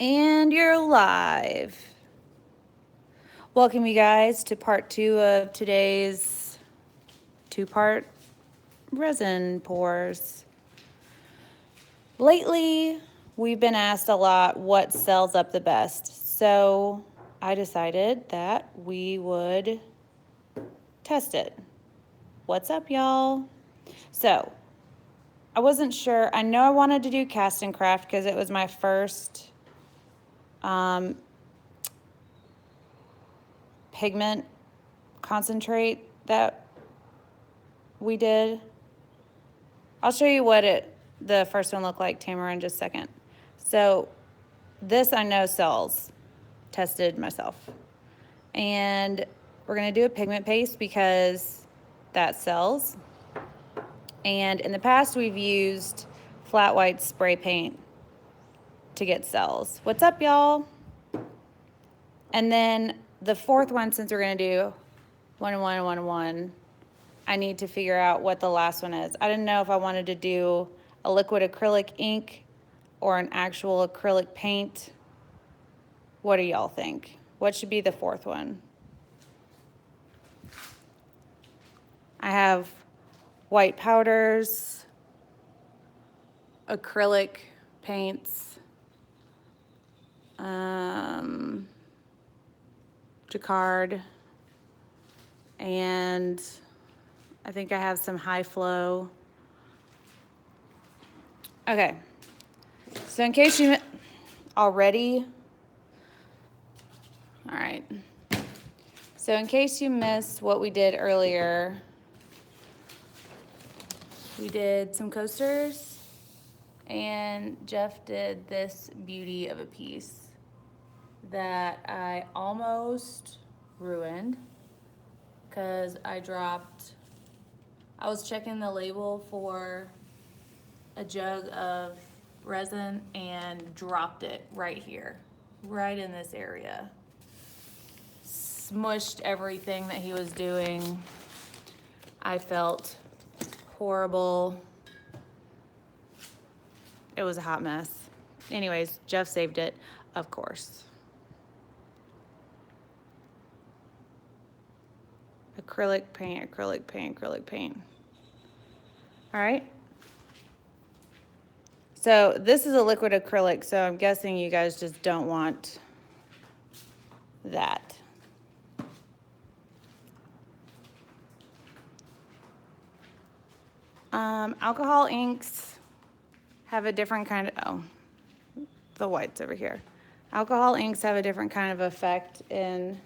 And you're live. Welcome you guys to part 2 of today's 2-part resin pours. Lately, we've been asked a lot what sells up the best. So I decided that we would test it. What's up, y'all? So I wasn't sure. I know I wanted to do Castin craft because it was my first pigment concentrate that we did. I'll show you what the first one looked like, Tamara, in just a second. So this I know sells, tested myself. And we're gonna do a pigment paste because that sells. And in the past we've used flat white spray paint to get cells. What's up, y'all? And then the fourth one, since we're gonna do 1 and 1 and 1 and 1, I need to figure out what the last one is. I didn't know if I wanted to do a liquid acrylic ink or an actual acrylic paint. What do y'all think? What should be the fourth one? I have white powders, acrylic paints, jacquard, and I think I have some high flow. Okay, so in case you already, all right. So in case you missed what we did earlier, we did some coasters and Jeff did this beauty of a piece that I almost ruined because I was checking the label for a jug of resin and dropped it right here, right in this area. Smushed everything that he was doing. I felt horrible. It was a hot mess. Anyways, Jeff saved it, of course. Acrylic paint, acrylic paint, acrylic paint. All right. So this is a liquid acrylic, so I'm guessing you guys just don't want that. Alcohol inks have a different kind of, the white's over here. Alcohol inks have a different kind of effect in,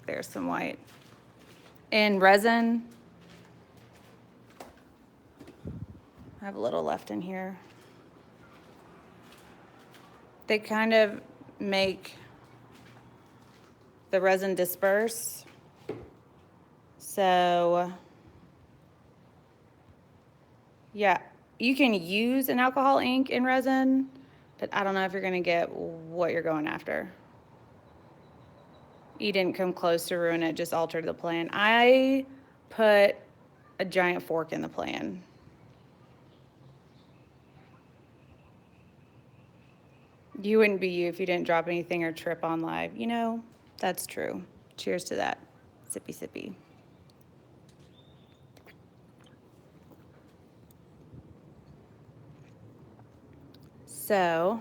there's some white. In resin, I have a little left in here. They kind of make the resin disperse. So, yeah, you can use an alcohol ink in resin, but I don't know if you're gonna get what you're going after. You didn't come close to ruin it, just altered the plan. I put a giant fork in the plan. You wouldn't be you if you didn't drop anything or trip on live. You know, that's true. Cheers to that. Sippy, sippy. So,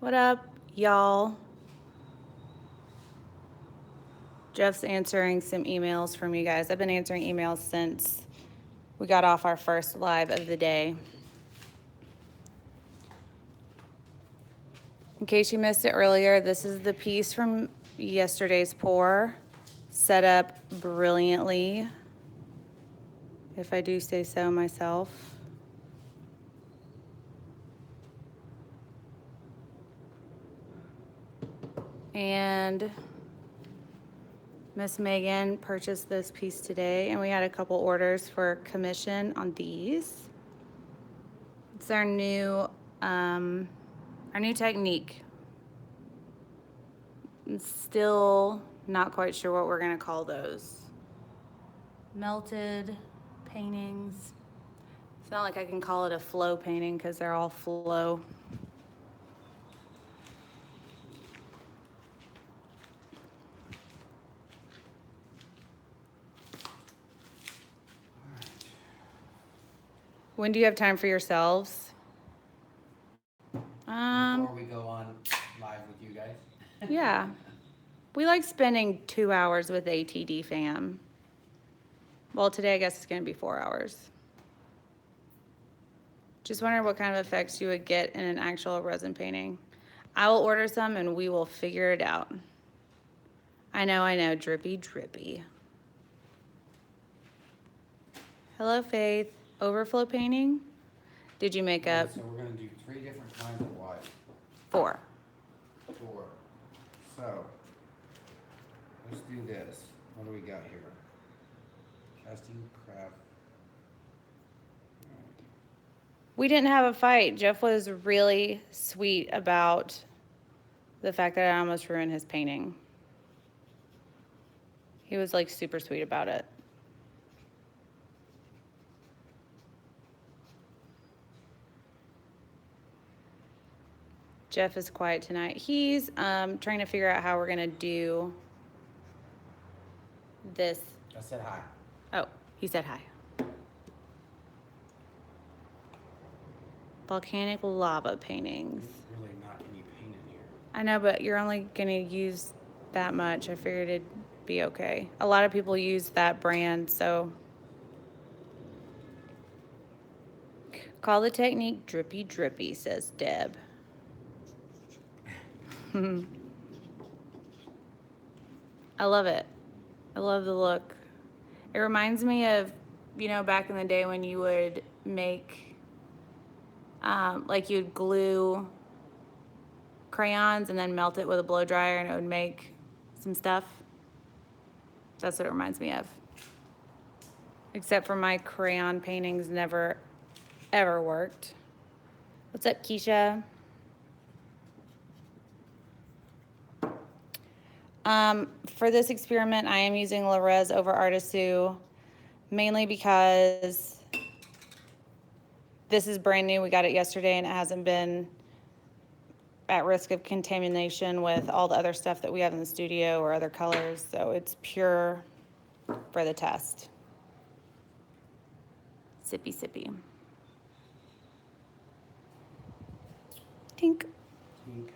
what up, y'all? Jeff's answering some emails from you guys. I've been answering emails since we got off our first live of the day. In case you missed it earlier, this is the piece from yesterday's pour, set up brilliantly, if I do say so myself. And Miss Megan purchased this piece today, and we had a couple orders for commission on these. It's our new technique. I'm still not quite sure what we're gonna call those. Melted paintings. It's not like I can call it a flow painting because they're all flow. When do you have time for yourselves? Before we go on live with you guys. Yeah. We like spending 2 hours with ATD fam. Well, today I guess it's going to be 4 hours. Just wondering what kind of effects you would get in an actual resin painting. I will order some and we will figure it out. I know, drippy, drippy. Hello, Faith. Overflow painting? Did you make up? So we're going to do 3 different kinds of white. 4. 4. So, let's do this. What do we got here? Casting craft. We didn't have a fight. Jeff was really sweet about the fact that I almost ruined his painting. He was like super sweet about it. Jeff is quiet tonight. He's trying to figure out how we're gonna do this. I said hi. Oh, he said hi. Volcanic lava paintings. There's really not any paint in here. I know, but you're only gonna use that much. I figured it'd be okay. A lot of people use that brand, so. Call the technique drippy drippy, says Deb. I love it. I love the look. It reminds me of, you know, back in the day when you would make, like you'd glue crayons and then melt it with a blow dryer and it would make some stuff. That's what it reminds me of. Except for my crayon paintings never, ever worked. What's up, Keisha? For this experiment, I am using Le Res over Artisu, mainly because this is brand new. We got it yesterday and it hasn't been at risk of contamination with all the other stuff that we have in the studio or other colors. So it's pure for the test. Sippy, sippy. Tink. Tink.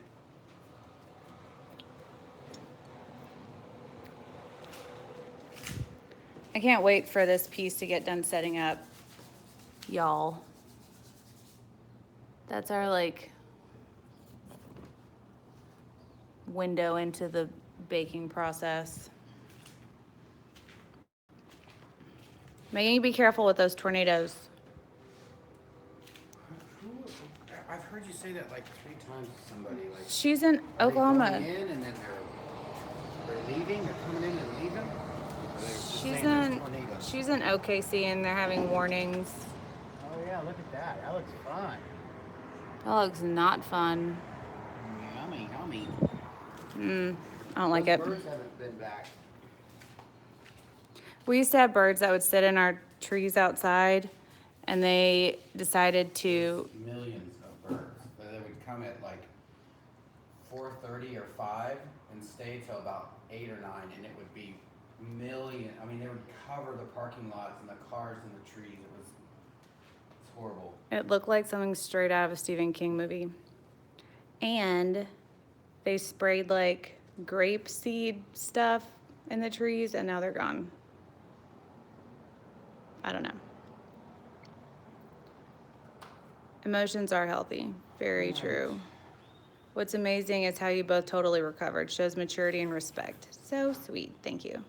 I can't wait for this piece to get done setting up, y'all. That's our like window into the baking process. Megan, be careful with those tornadoes. I've heard you say that like 3 times to somebody. Like, she's in are Oklahoma. They going in and then they're leaving. They're coming in and leaving. She's in OKC and they're having warnings. Oh yeah, look at that. That looks fun. That looks not fun. Yummy, yummy. I don't like it. Birds haven't been back. We used to have birds that would sit in our trees outside, and they decided to. Millions of birds. But they would come at like 4:30 or 5 and stay till about 8 or 9, and it would be million. I mean, they would cover the parking lots and the cars and the trees. It's horrible. It looked like something straight out of a Stephen King movie. And they sprayed like grape seed stuff in the trees, and now they're gone. I don't know. Emotions are healthy. Very true. What's amazing is how you both totally recovered. Shows maturity and respect. So sweet. Thank you.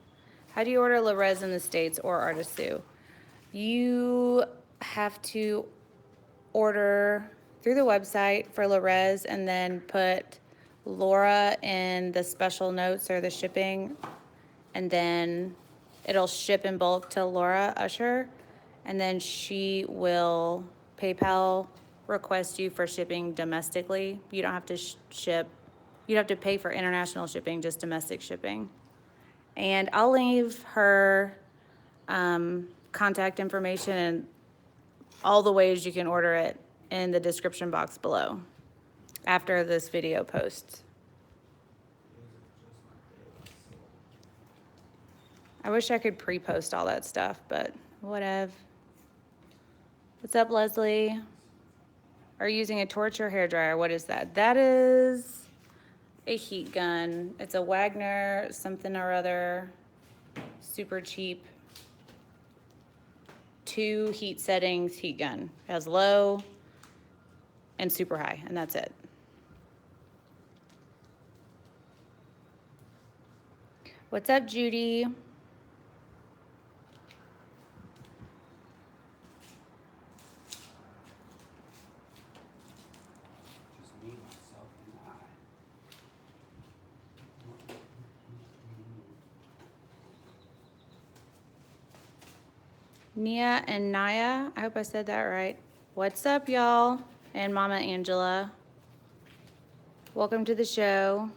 How do you order Le Res in the States or Artisu? You have to order through the website for Le Res and then put Laura in the special notes or the shipping, and then it'll ship in bulk to Laura Usher, and then she will PayPal request you for shipping domestically. You don't have to ship. You'd have to pay for international shipping, just domestic shipping. And I'll leave her contact information and all the ways you can order it in the description box below after this video posts. I wish I could pre-post all that stuff, but whatever. What's up, Leslie? Are you using a torch or hairdryer? What is that? That is a heat gun. It's a Wagner something or other, super cheap. 2 heat settings heat gun. It has low and super high, and that's it. What's up, Judy? Just me, myself, and I. Nia and Naya, I hope I said that right. What's up, y'all? And Mama Angela. Welcome to the show.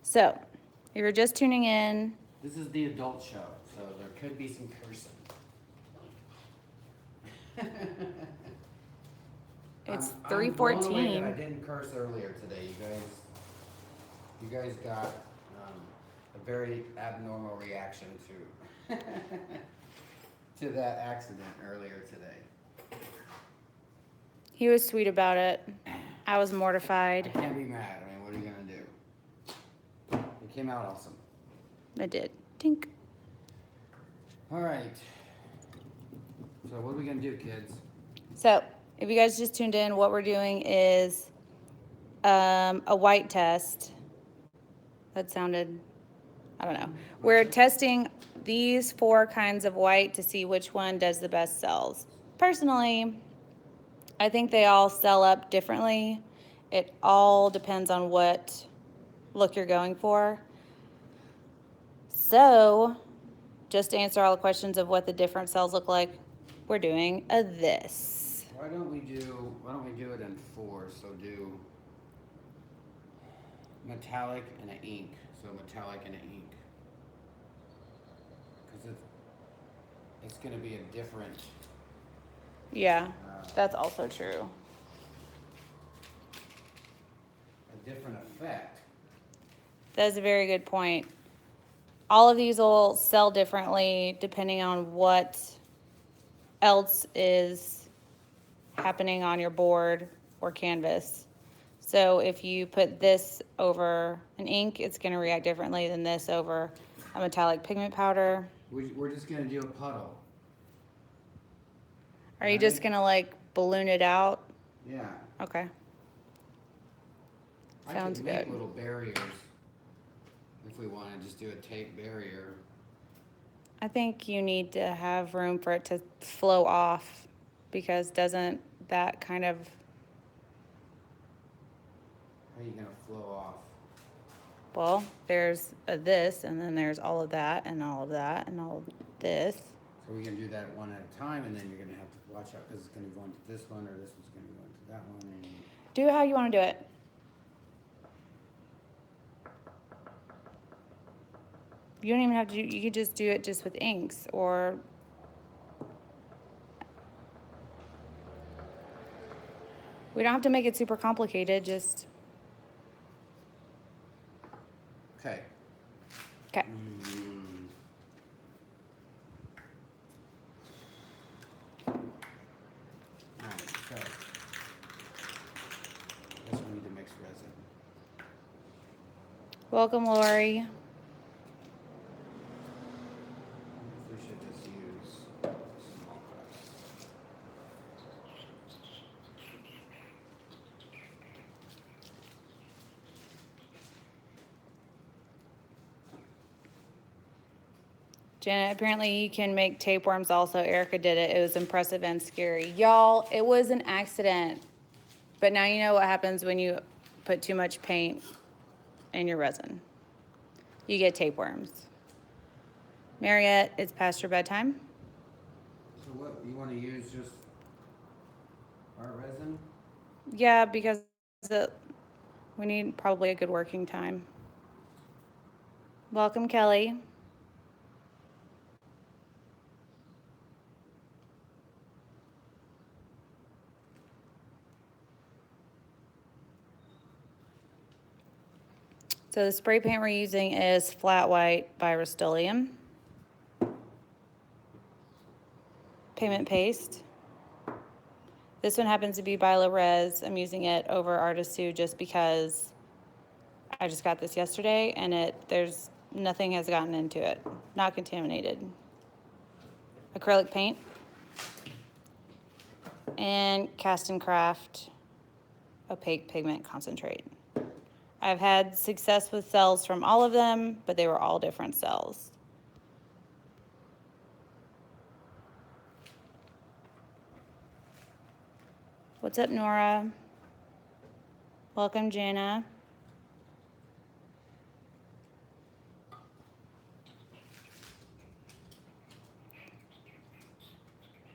So, if you're just tuning in, This is the adult show, so there could be some cursing. it's I'm blown away that I 3:14. didn't curse earlier today. You guys got a very abnormal reaction to to that accident earlier today. He was sweet about it. I was I mortified. can't be mad. I mean, what are you gonna do? It came out awesome. I did. Tink. All right. So what are we gonna do, kids? So, if you guys just tuned in, what we're doing is a white test. That sounded, I don't know. We're testing these 4 kinds of white to see which one does the best sells. Personally, I think they all sell up differently. It all depends on what look you're going for. So, just to answer all the questions of what the different cells look like, we're doing a this. Why don't we do it in 4? So do metallic and an ink. So metallic and an ink. Because it's gonna be a different. Yeah, that's also true. A different effect. That's a very good point. All of these will sell differently depending on what else is happening on your board or canvas. So if you put this over an ink, it's going to react differently than this over a metallic pigment powder. We're just gonna do a puddle. Are you just going to like balloon it out? Yeah. Okay. Sounds I could make good. little barriers if we want to just do a tape barrier. I think you need to have room for it to flow off, because doesn't that kind of, How are you gonna flow off? well, there's a this, and then there's all of that, and all of that, and all of this. So we're gonna do that one at a time, and then you're gonna have to watch out because it's gonna go into this one, or this one's gonna go into that one. And Do it how you want to do it. You don't even have to do, you could just do it just with inks, or we don't have to make it super complicated, just, okay. okay. Alright, so guess we need to mix resin. Welcome, Lori. We should just use small cups. Janet, apparently you can make tapeworms also. Erica did it. It was impressive and scary. Y'all, it was an accident. But now you know what happens when you put too much paint in your resin. You get tapeworms. Mariette, it's past your bedtime. So what, you want to use just ArtResin? Yeah, because We need probably a good working time. Welcome, Kelly. So the spray paint we're using is Flat White by Rustoleum. Pigment paste. This one happens to be by low res. I'm using it over Artisu just because I just got this yesterday and there's nothing has gotten into it. Not contaminated. Acrylic paint. And Castin Craft opaque pigment concentrate. I've had success with cells from all of them, but they were all different cells. What's up, Nora? Welcome, Jana.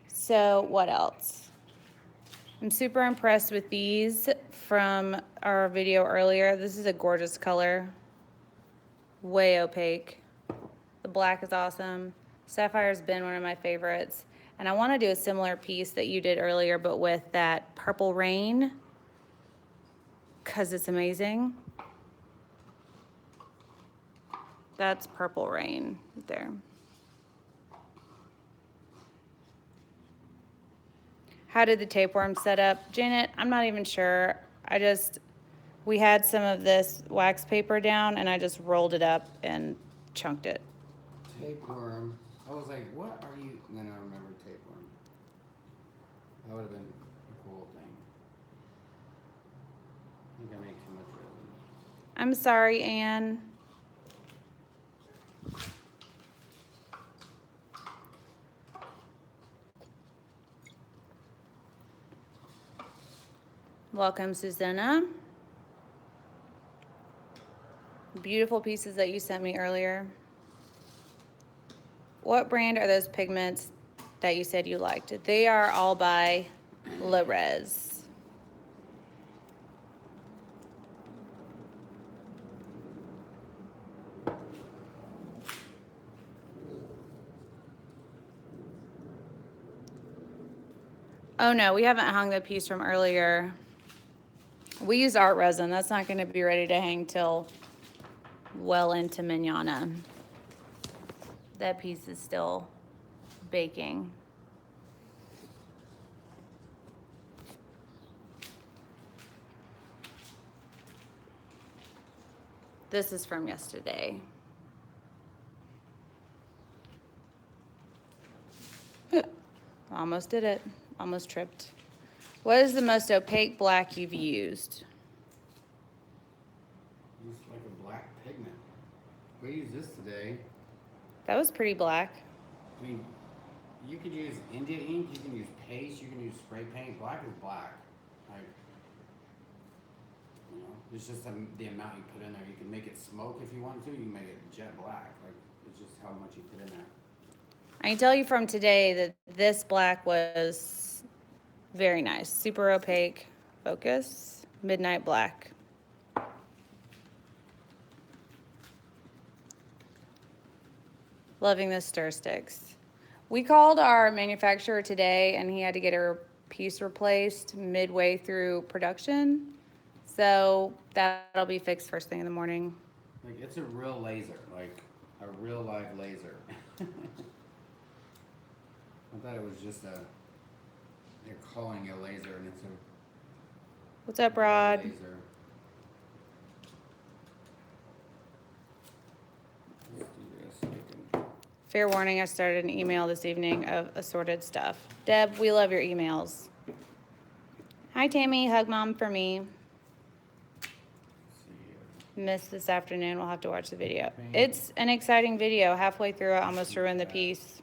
So what else? I'm super impressed with these from our video earlier. This is a gorgeous color. Way opaque. The black is awesome. Sapphire's been one of my favorites. And I want to do a similar piece that you did earlier, but with that Purple Rain, because it's amazing. That's Purple Rain right there. How did the tapeworm set up? Janet, I'm not even sure. We had some of this wax paper down and I just rolled it up and chunked it. Tapeworm. I was like, what are you? And then I remembered tapeworm. That would have been a cool thing. I think I make too much resin. I'm sorry, Anne. Welcome, Susanna. Beautiful pieces that you sent me earlier. What brand are those pigments that you said you liked? They are all by La Res. Oh no, we haven't hung the piece from earlier. We use ArtResin. That's not going to be ready to hang till well into manana. That piece is still baking. This is from yesterday. Almost did it. Almost tripped. What is the most opaque black you've used? Just like a black pigment. We use this today. That was pretty black. I mean, you could use India ink, you can use paste, you can use spray paint. Black is black. Like, you know, it's just the amount you put in there. You can make it smoke if you want to. You can make it jet black. Like, it's just how much you put in there. I can tell you from today that this black was very nice. Super opaque. Focus. Midnight black. Loving the Stir Stix. We called our manufacturer today and he had to get her piece replaced midway through production. So that'll be fixed first thing in the morning. Like, it's a real laser. Like, a real live laser. I thought it was just they're calling it a laser and it's a What's up, Rod? laser. Let's do this so we can... Fair warning, I started an email this evening of assorted stuff. Deb, we love your emails. Hi, Tammy. Hug mom for me. Missed this afternoon. We'll have to watch the video. It's an exciting video. Halfway through, I almost ruined the piece.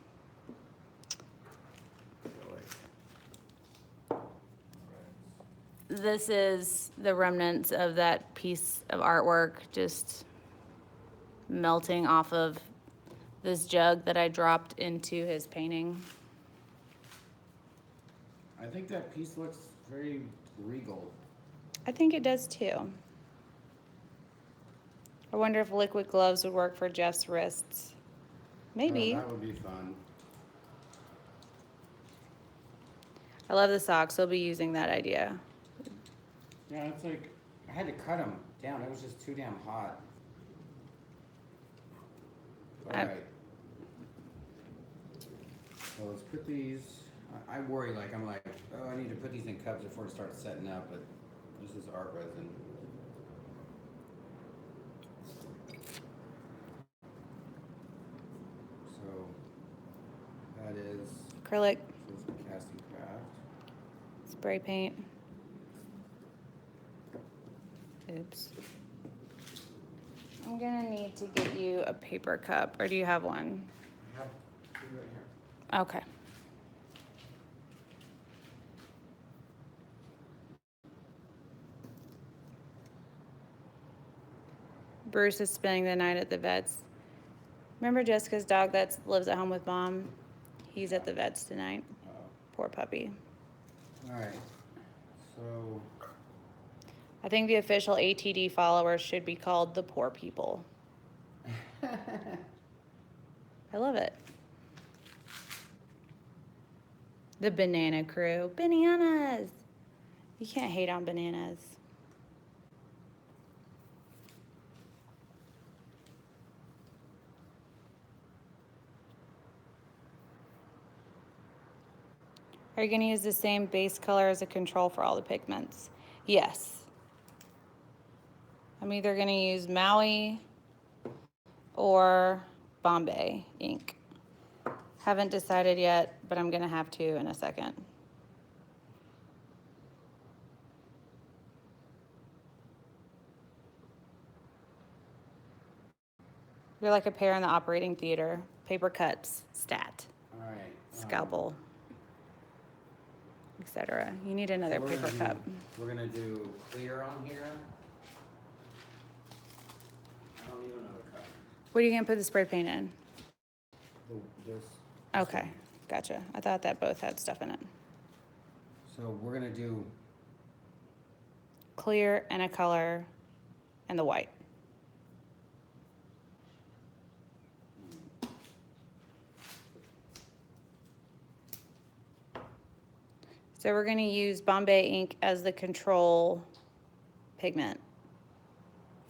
This is the remnants of that piece of artwork just melting off of this jug that I dropped into his painting. I think that piece looks very regal. I think it does too. wonder if liquid gloves would work for Jeff's wrists. Maybe. Oh, that would be fun. I love the socks. He'll be using that idea. Yeah, it's like, I had to cut them down. It was just too damn hot. Alright. So let's put these, I worry, like, I'm like, oh, I need to put these in cups before it starts setting up, but this is ArtResin. So, that is, Acrylic, this is Castin craft. spray paint. Oops. I'm gonna need to get you a paper cup, or do you have one? I have two right here. Okay. Bruce is spending the night at the vet's. Remember Jessica's dog that lives at home with Mom? He's at the vet's tonight. Poor puppy. Alright, so, I think the official ATD followers should be called the poor people. I love it. The banana crew. Bananas! You can't hate on bananas. Are you going to use the same base color as a control for all the pigments? Yes. I'm either going to use Maui or Bombay Ink. Haven't decided yet, but I'm going to have to in a second. You're like a pair in the operating theater. Paper cuts, stat, alright. scalpel, etc. You need another So paper cup. We're gonna do clear on here. I don't need another cup. What are you going to put the spray paint in? This. Okay, gotcha. I thought that both had stuff in it. So we're gonna do, Clear and a color and the white. So we're going to use Bombay Ink as the control pigment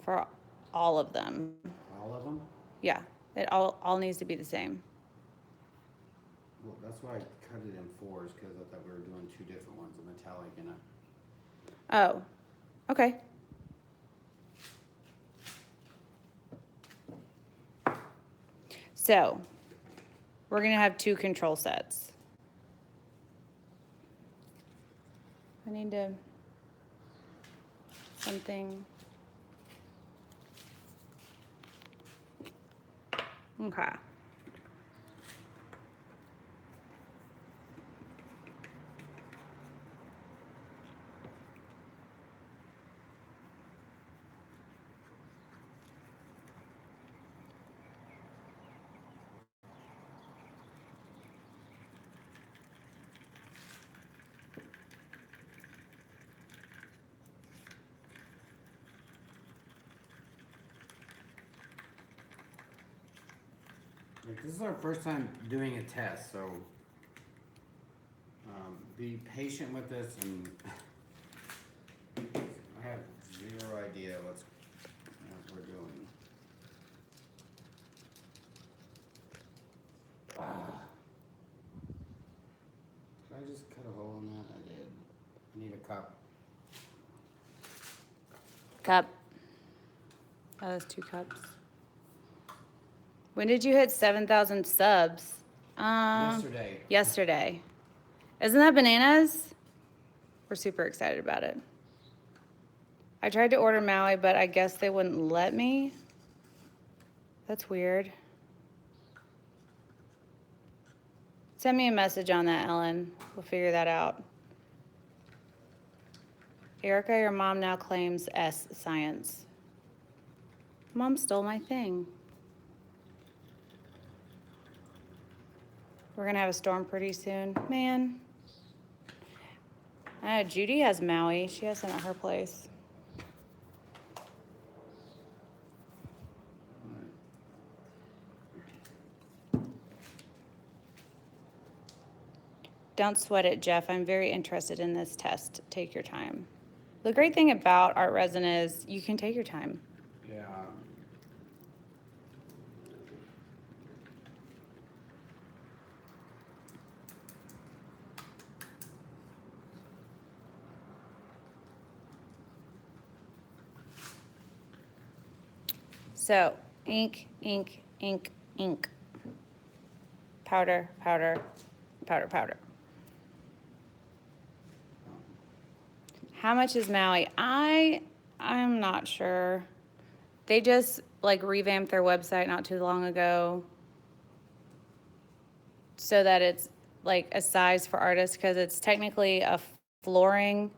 for all of them. all of them? Yeah, it all needs to be the same. Well, that's why I cut it in fours, because I thought we were doing two different ones, a metallic and a. Oh, okay. So we're going to have two control sets. I need to, something. Okay. Like, this is our first time doing a test, so be patient with this, and I have zero idea what we're doing. Did I just cut a hole in that? I did. I need a cup. Cup. Oh, that's 2 cups. When did you hit 7,000 subs? Yesterday. Yesterday. Isn't that bananas? We're super excited about it. I tried to order Maui, but I guess they wouldn't let me. That's weird. Send me a message on that, Ellen. We'll figure that out. Erica, your mom now claims S science. Mom stole my thing. We're gonna have a storm pretty soon. Man. Judy has Maui. She has some at her place. Don't sweat it, Jeff. I'm very interested in this test. Take your time. The great thing about ArtResin is you can take your time. Yeah. So, ink, ink, ink, ink. Powder, powder, powder, powder. How much is Maui? I'm not sure. They just like revamped their website not too long ago so that it's like a size for artists, because it's technically a flooring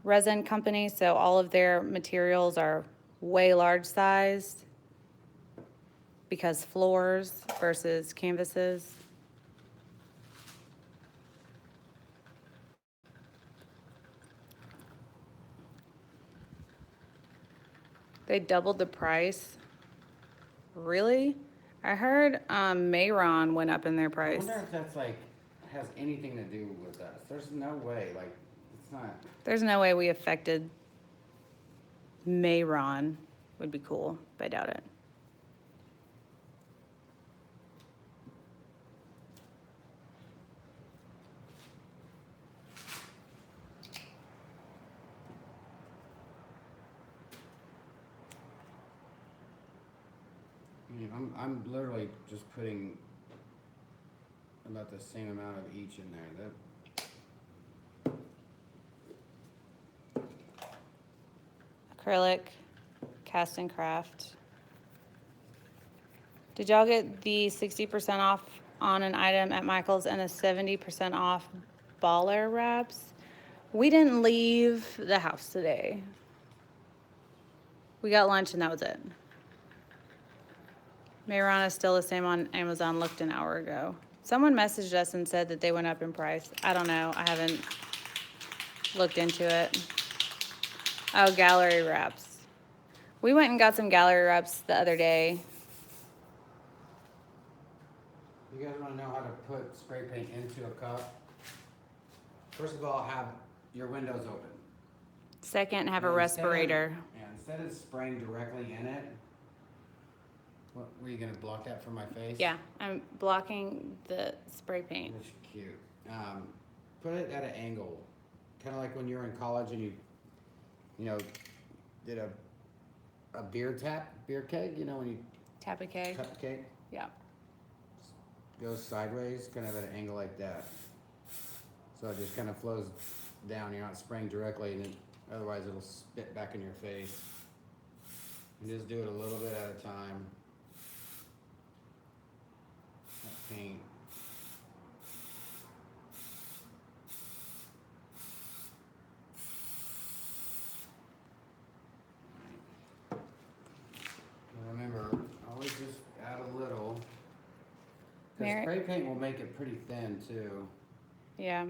resin company, so all of their materials are way large sized because floors versus canvases. They doubled the price. Really? I heard Mayron went up in their I price. wonder if that's like has anything to do with us. There's no way. Like, it's not. There's no way we affected Mayron. Would be cool, but I doubt it. I mean, I'm literally just putting about the same amount of each in there. Acrylic, Castin Craft. Did y'all get the 60% off on an item at Michael's and a 70% off baller wraps? We didn't leave the house today. We got lunch and that was it. Mayron is still the same on Amazon, looked an hour ago. Someone messaged us and said that they went up in price. I don't know, I haven't looked into it. Oh, gallery wraps. We went and got some gallery wraps the other day. You guys want to know how to put spray paint into a cup? First of all, have your windows open. Second, have a And instead of- respirator. Yeah, instead of spraying directly in it, what were you gonna block that from my face? Yeah, I'm blocking the spray paint. That's cute. Put it at an angle, kind of like when you were in college and you know, did a beer keg. You know, when you Tap a keg. cut the cake, Yeah. goes sideways, kind of at an angle like that. So it just kind of flows down. You're not spraying directly, and otherwise it'll spit back in your face. And just do it a little bit at a time. That paint. And remember, always just add a little. Because Mary- spray paint will make it pretty thin too. Yeah.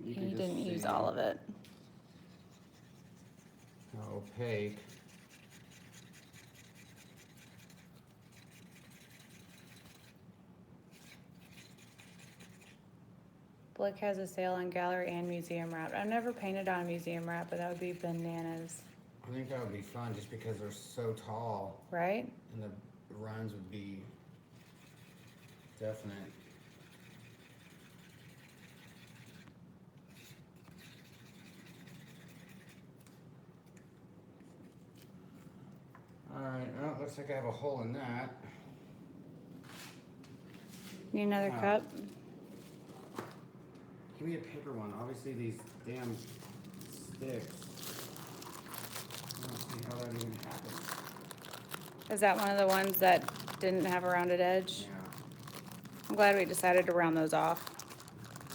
You He didn't use all of it. How opaque. Blick has a sale on gallery and museum wrap. I've never painted on a museum wrap, but that would be bananas, I think that would be fun just because they're so tall right? and the runs would be definite. Alright, well, looks like I have a hole in that. Need another Wow. cup? Give me a paper one. Obviously these damn sticks. I don't see how that even happens. Is that one of the ones that didn't have a rounded edge? Yeah. I'm glad we decided to round those off.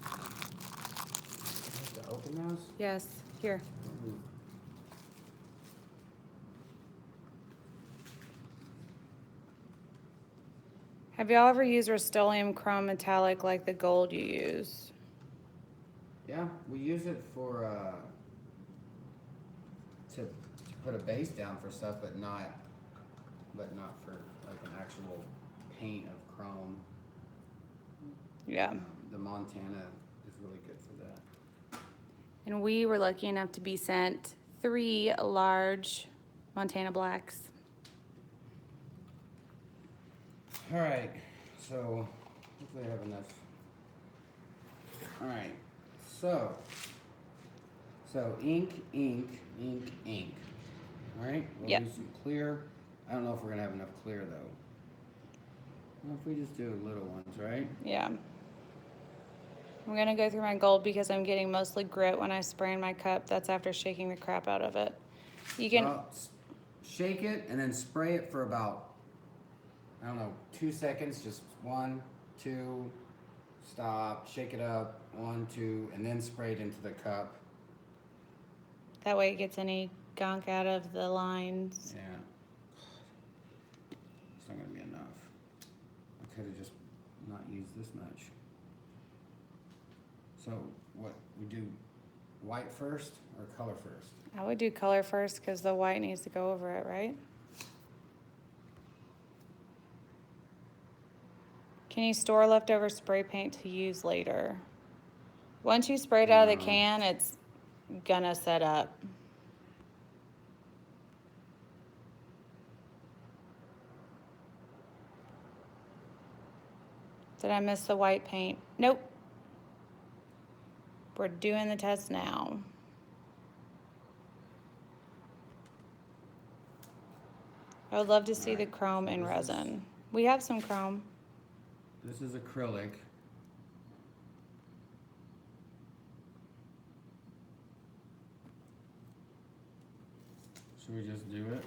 I have to open those? Yes, here. Ooh. Have y'all ever used Rustoleum chrome metallic like the gold you use? Yeah, we use it for to put a base down for stuff, but not for like an actual paint of chrome. Yeah. The Montana is really good for that. And we were lucky enough to be sent 3 large Montana blacks. All right, so hopefully I have enough. All right, so ink, ink, ink, ink. All right, we'll Yep. do some clear. I don't know if we're gonna have enough clear though. Well, if we just do little ones, right? Yeah. I'm gonna go through my gold because I'm getting mostly grit when I spray in my cup. That's after shaking the crap out of it. You can, Well, shake it and then spray it for about, I don't know, 2 seconds. Just 1, 2, stop, shake it up, 1, 2, and then spray it into the cup. that way it gets any gunk out of the lines. Yeah. It's not gonna be enough. I could have just not used this much. So what, we do white first or color first? I would do color first because the white needs to go over it, right? Can you store leftover spray paint to use later? Once you spray it out of the No. can, it's gonna set up. Did I miss the white paint? Nope. We're doing the test now. I would love to see the Alright, chrome so in this is- resin. We have some chrome. This is acrylic. Should we just do it?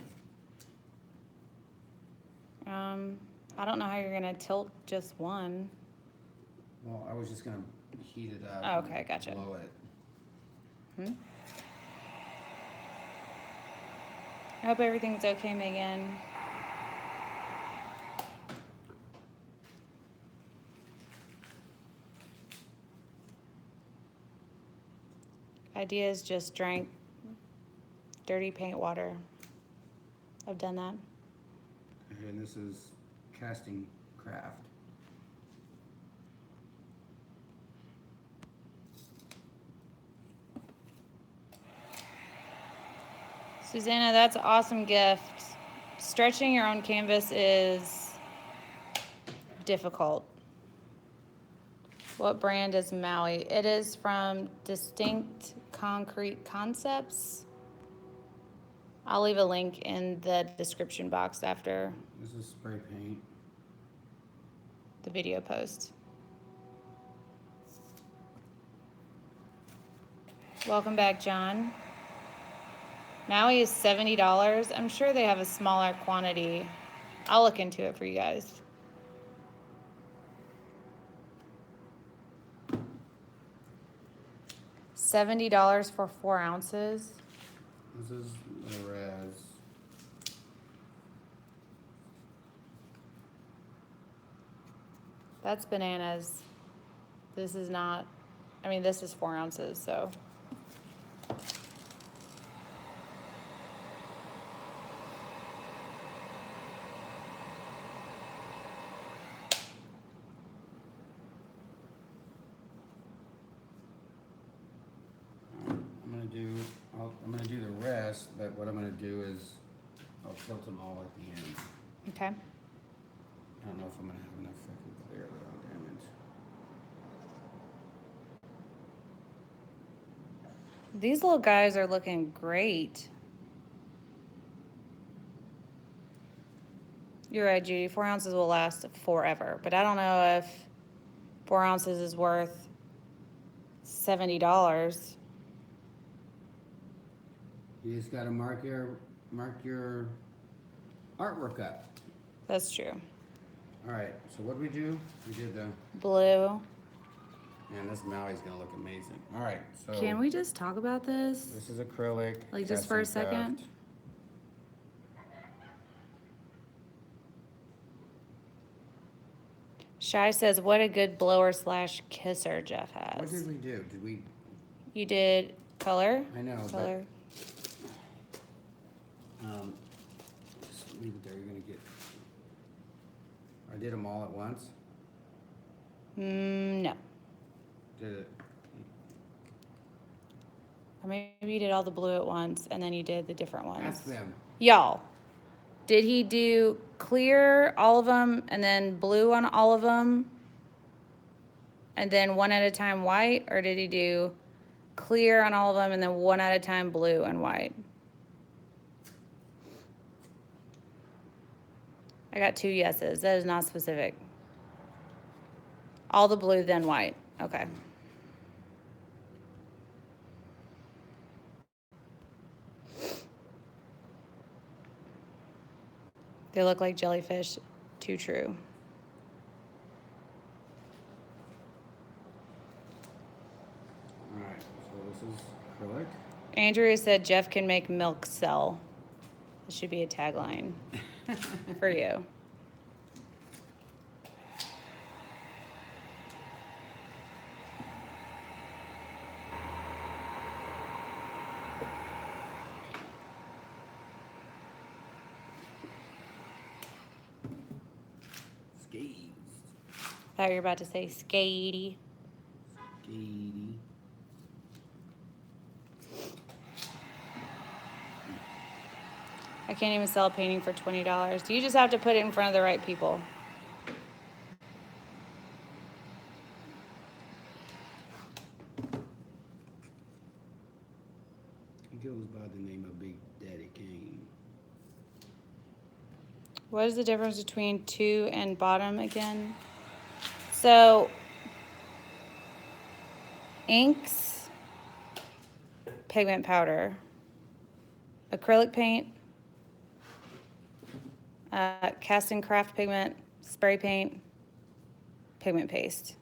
I don't know how you're gonna tilt just one. Well, I was just gonna heat it up. Oh, okay, and gotcha. Blow it. I hope everything's okay, Megan. Idea is just drank dirty paint water. I've done that. And this is casting craft. Susanna, that's an awesome gift. Stretching your own canvas is difficult. What brand is Maui? It is from Distinct Concrete Concepts. I'll leave a link in the description box after This is spray paint. the video post. Welcome back, John. Maui is $70. I'm sure they have a smaller quantity. I'll look into it for you guys. $70 for 4 ounces. This is the res. That's bananas. This is not, I mean, this is 4 ounces, so. I'm gonna do the rest, but what I'm gonna do is I'll tilt them all at the end. Okay. I don't know if I'm gonna have enough fucking clear though, damn it. These little guys are looking great. You're right, Judy. 4 ounces will last forever, but I don't know if 4 ounces is worth $70. You just gotta mark your artwork up. That's true. Alright, so what did we do? We did the, Blue. man, this Maui's gonna look amazing. Alright, so Can we just talk about this? this is acrylic. Like, just for a Castin second? craft. Shy says, what a good blower slash kisser Jeff What has. did we do? Did we, You did color? I know, Color. but just leave it there, you're gonna get I did them all at once. No. Did it? Or maybe you did all the blue at once and then you did the different ones. Ask them. Y'all, did he do clear all of them and then blue on all of them? And then one at a time white? Or did he do clear on all of them and then one at a time blue and white? I got 2 yeses. That is not specific. All the blue, then white. Okay. They look like jellyfish. Too true. Alright, so this is acrylic. Andrea said Jeff can make milk sell. This should be a tagline for you. Skates. Thought you were about to say skatey. Skatey. I can't even sell a painting for $20. You just have to put it in front of the right people. He goes by the name of Big Daddy Kane. What is the difference between two and bottom again? So, inks, pigment powder, acrylic paint, Castin craft pigment, spray paint, pigment paste.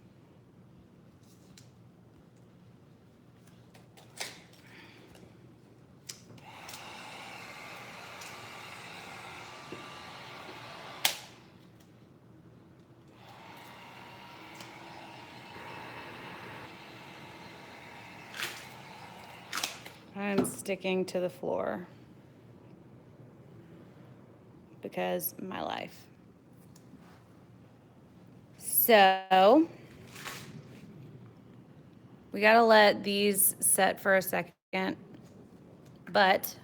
I'm sticking to the floor because my life. So we gotta let these set for a second, but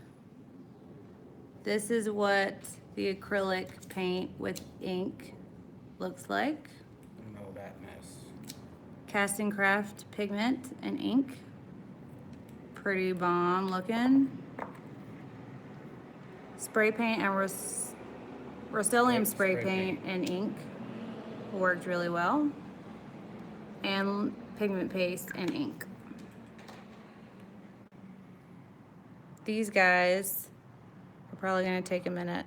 this is what the acrylic paint with ink looks like. I know that mess. Castin craft pigment and ink. Pretty bomb looking. Spray paint and Rustoleum spray paint and ink worked really well. And pigment paste and ink. These guys are probably gonna take a minute,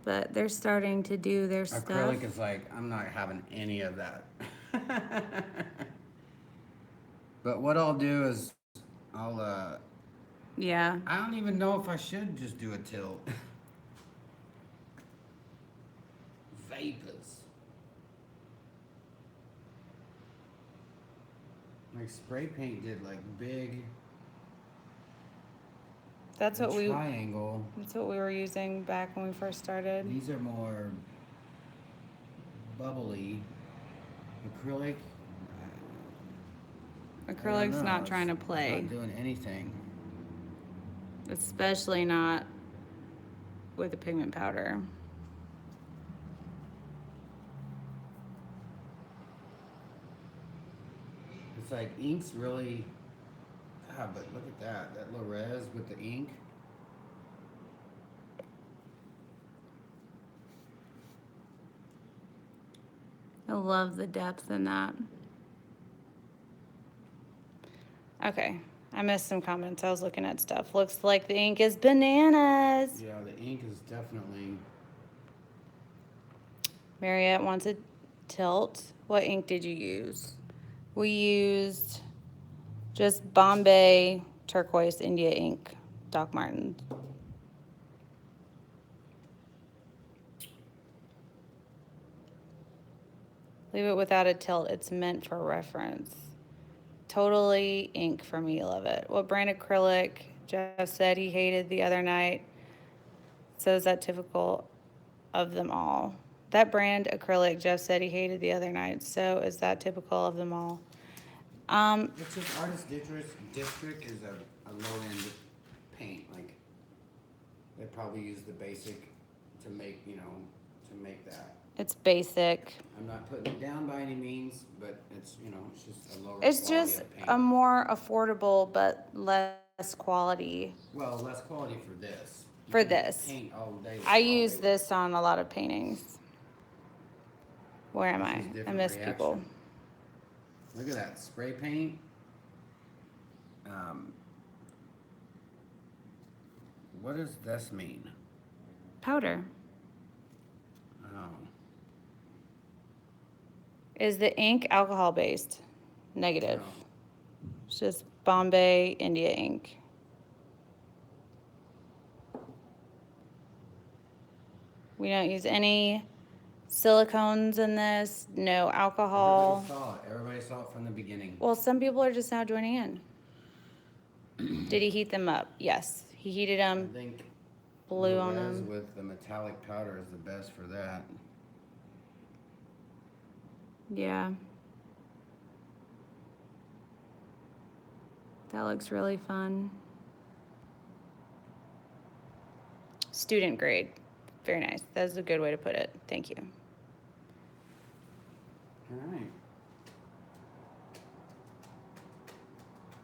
but they're starting to do their stuff. Acrylic is like, I'm not having any of that. But what I'll do is, Yeah. I don't even know if I should just do a tilt. Vapors. Like spray paint did like big That's what we triangle. That's what we were using back when we first started. These are more bubbly. Acrylic. Acrylic's not trying to play. Not doing anything. Especially not with the pigment powder. It's like ink's really, but look at that little res with the ink. I love the depth in that. Okay, I missed some comments. I was looking at stuff. Looks like the ink is bananas. Yeah, the ink is definitely. Mariette wants a tilt. What ink did you use? We used just Bombay turquoise India ink, Doc Martens. Leave it without a tilt. It's meant for reference. Totally ink for me. Love it. What brand acrylic? Jeff said he hated the other night. So is that typical of them all? That brand acrylic, Jeff said he hated the other night, so is that typical of them all? It's just Artist District is a low-end paint, like, they probably use the basic to make, you know, to make that. It's basic. I'm not putting it down by any means, but it's, you know, it's just a lower It's quality just of paint. a more affordable but less quality. Well, less quality for this. You For can this. paint all day. I use this on a lot of paintings. Where am I? I miss people. Look at that spray paint. What does this mean? Powder. Oh, Is the ink alcohol based? Negative. no. It's just Bombay India ink. We don't use any silicones in this, no alcohol. Everybody saw it from the beginning. Well, some people are just now joining in. Did he heat them up? Yes. He heated I them, think blew the on res them. with the metallic powder is the best for that. Yeah. That looks really fun. Student grade. Very nice. That's a good way to put it. Thank you. All right.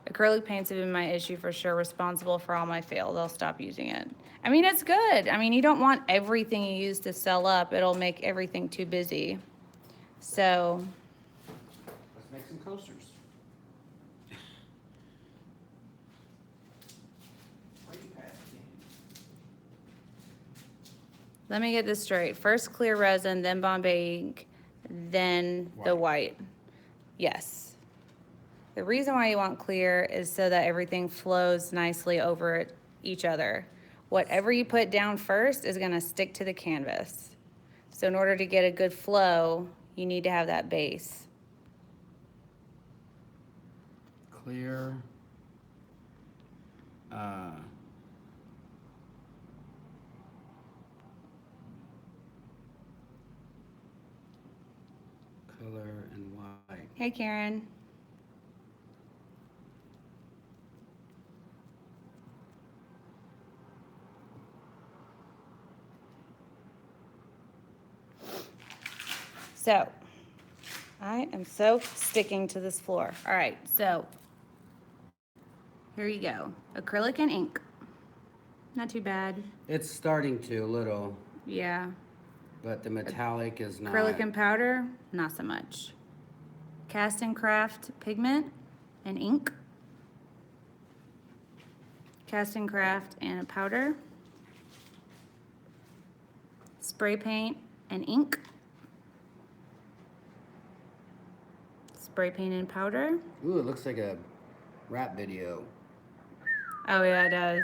Acrylic paints have been my issue for sure, responsible for all my fails. I'll stop using it. I mean, it's good. I mean, you don't want everything you use to sell up. It'll make everything too busy. So, Let's make some coasters. let me get this straight. First clear resin, then Bombay ink, then the white. Yes. The reason why you want clear is so that everything flows nicely over each other. Whatever you put down first is gonna stick to the canvas. So in order to get a good flow, you need to have that base. Clear. Color and white. Hey, Karen. So, I am so sticking to this floor. All right, so here you go. Acrylic and ink. Not too bad. It's starting to a little, Yeah. but the metallic is not. Acrylic and powder, not so much. Castin craft pigment and ink. Castin craft and a powder. Spray paint and ink. Spray paint and powder. Ooh, it looks like a rap video. Oh yeah, it does.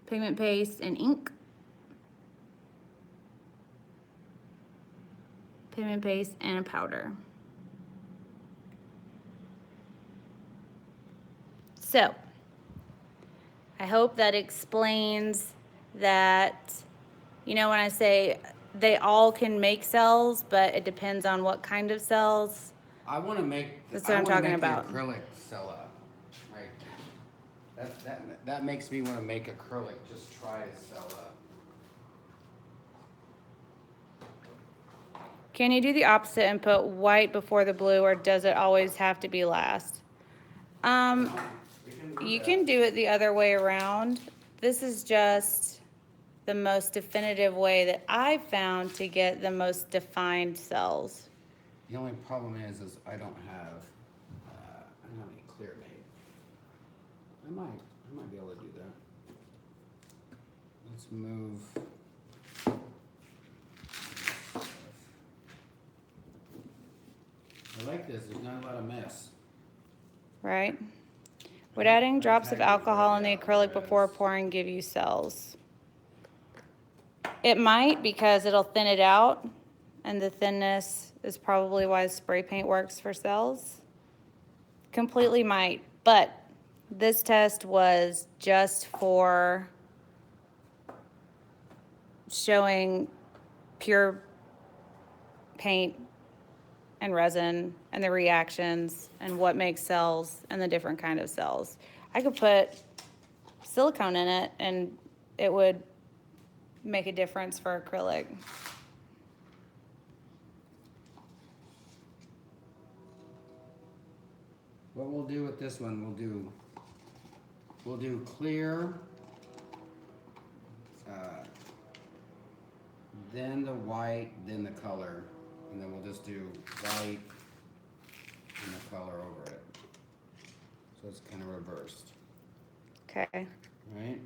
Pigment paste and ink. Pigment paste and a powder. So, I hope that explains that, you know, when I say they all can make cells, but it depends on what kind of cells. I want to make. That's what I'm talking about. The acrylic cell up. Like that makes me want to make acrylic. Just try to cell up. Can you do the opposite and put white before the blue, or does it always have to be last? You can do it the other way around. This is just the most definitive way that I've found to get the most defined cells. The only problem is I don't have any clear made. I might be able to do that. Let's move. I like this. There's not a lot of mess. Right? Would adding drops of alcohol in the acrylic before pouring give you cells? It might, because it'll thin it out, and the thinness is probably why spray paint works for cells. Completely might, but this test was just for showing pure paint and resin and the reactions and what makes cells and the different kind of cells. I could put silicone in it and it would make a difference for acrylic. What we'll do with this one, we'll do clear, then the white, then the color, and then we'll just do white and the color over it. So it's kind of reversed, Okay. right?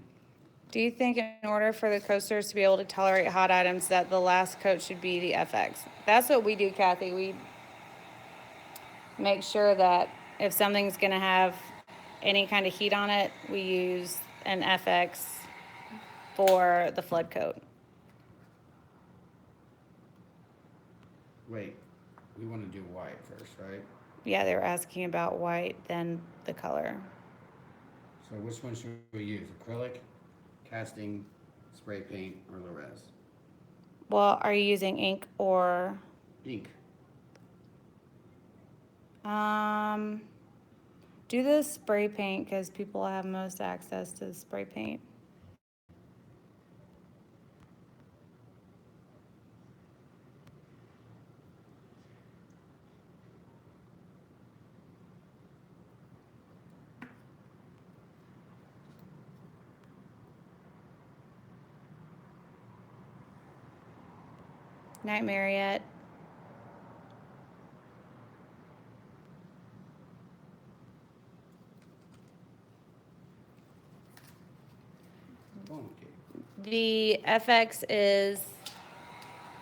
Do you think in order for the coasters to be able to tolerate hot items that the last coat should be the FX? That's what we do, Kathy. We make sure that if something's gonna have any kind of heat on it, we use an FX for the flood coat. Wait, we want to do white first, right? Yeah, they were asking about white, then the color. So which one should we use? Acrylic, casting, spray paint, or Lerez? Well, are you using ink or Ink. do the spray paint because people have most access to the spray paint. Nightmare yet? Okay. The FX is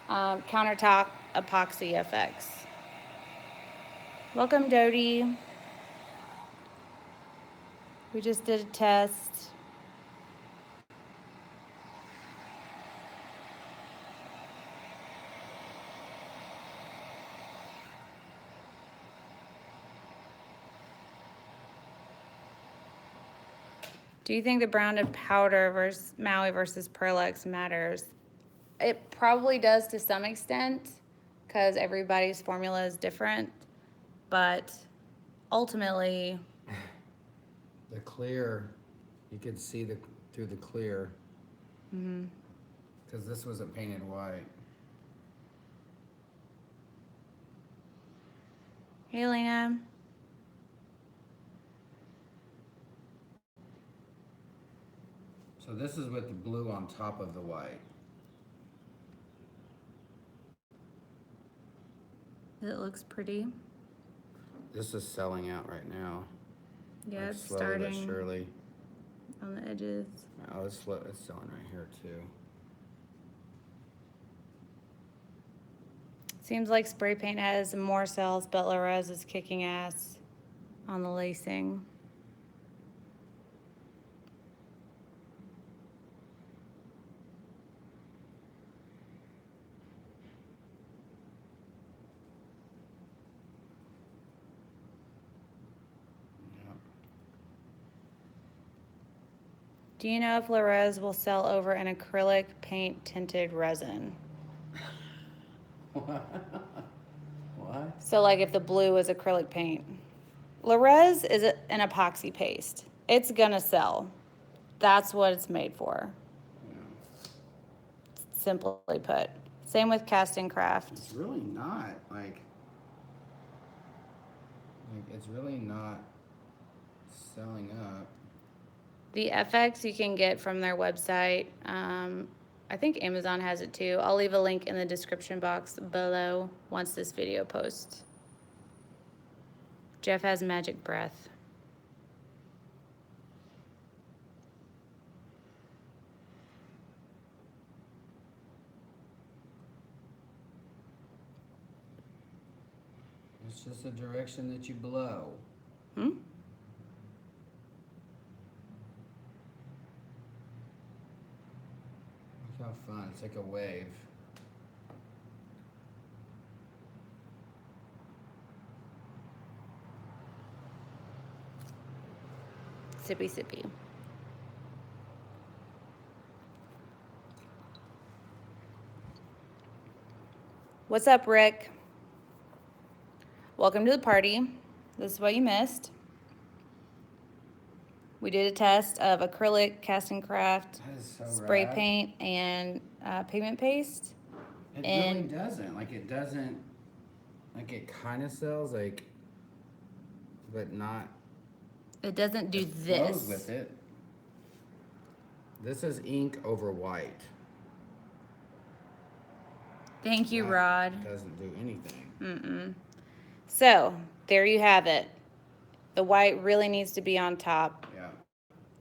countertop epoxy FX. Welcome, Dodie. We just did a test. Do you think the brown of powder versus Maui versus Pearlex matters? It probably does to some extent because everybody's formula is different, but ultimately, The clear, you could see through the clear, because this wasn't painted white. hey, Lena. So this is with the blue on top of the white. It looks pretty. This is selling out right now. Yeah, Like it's slowly but starting surely. on the edges. Oh, it's selling right here too. Seems like spray paint has more cells, but Lerez is kicking ass on the lacing. Yep. Do you know if Lerez will sell over an acrylic paint tinted resin? What? So like if the blue is acrylic paint. Lerez is an epoxy paste. It's gonna sell. That's what it's made for, Yeah. simply put. Same with Castin Craft. It's really not like it's really not selling up. The FX you can get from their website. I think Amazon has it too. I'll leave a link in the description box below once this video posts. Jeff has magic breath. It's just a direction that you blow. Hmm? Look how fun. It's like a wave. Sippy sippy. What's up, Rick? Welcome to the party. This is what you missed. We did a test of acrylic, Castin craft, That is so spray rad. paint, and pigment paste. It and really doesn't. Like it doesn't. Like it kind of sells like, but not. It doesn't do It this. flows with it. This is ink over white. Thank you, That Rod. doesn't do anything. Mm-mm. So, there you have it. The white really needs to be on top Yeah.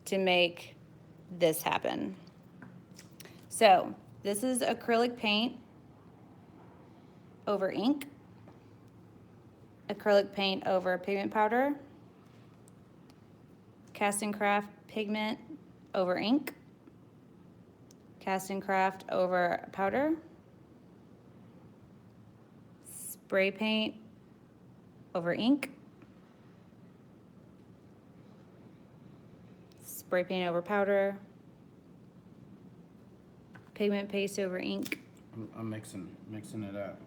to make this happen. So, this is acrylic paint over ink, acrylic paint over pigment powder, Castin craft pigment over ink, Castin craft over powder, spray paint over ink, spray paint over powder, pigment paste over ink, I'm mixing it up.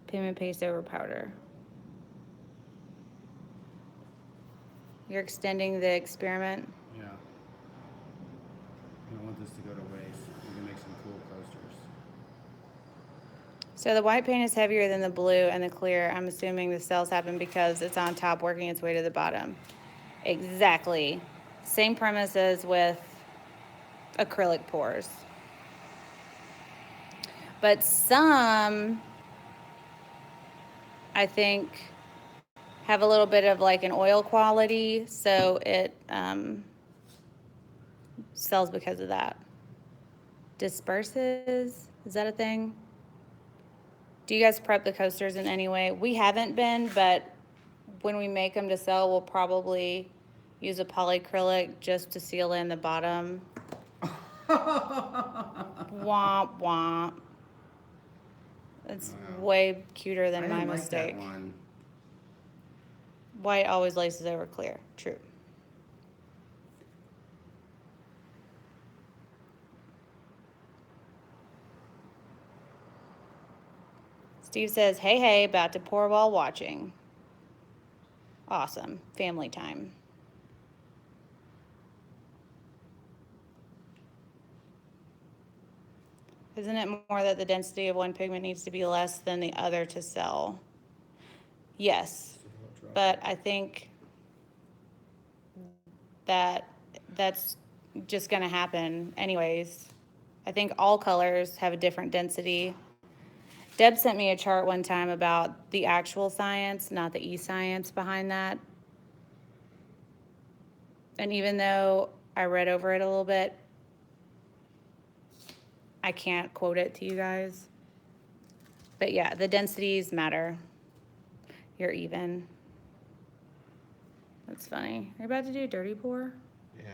pigment paste over powder. You're extending the experiment. Yeah. I don't want this to go to waste. We can make some cool coasters. So the white paint is heavier than the blue and the clear. I'm assuming the cells happen because it's on top working its way to the bottom. Exactly. Same premise as with acrylic pours. But some, I think, have a little bit of like an oil quality, so it sells because of that. Disperses, is that a thing? Do you guys prep the coasters in any way? We haven't been, but when we make them to sell, we'll probably use a polyacrylic just to seal in the bottom. Womp womp. It's Wow. way cuter I than didn't my like mistake. that one. White always laces over clear. True. Steve says, hey, hey, about to pour while watching. Awesome. Family time. Isn't it more that the density of one pigment needs to be less than the other to sell? Yes, but I think that that's just going to happen anyways. I think all colors have a different density. Deb sent me a chart one time about the actual science, not the e-science behind that. And even though I read over it a little bit, I can't quote it to you guys. But yeah, the densities matter. You're even. That's funny. Are you about to do a dirty pour? Yeah.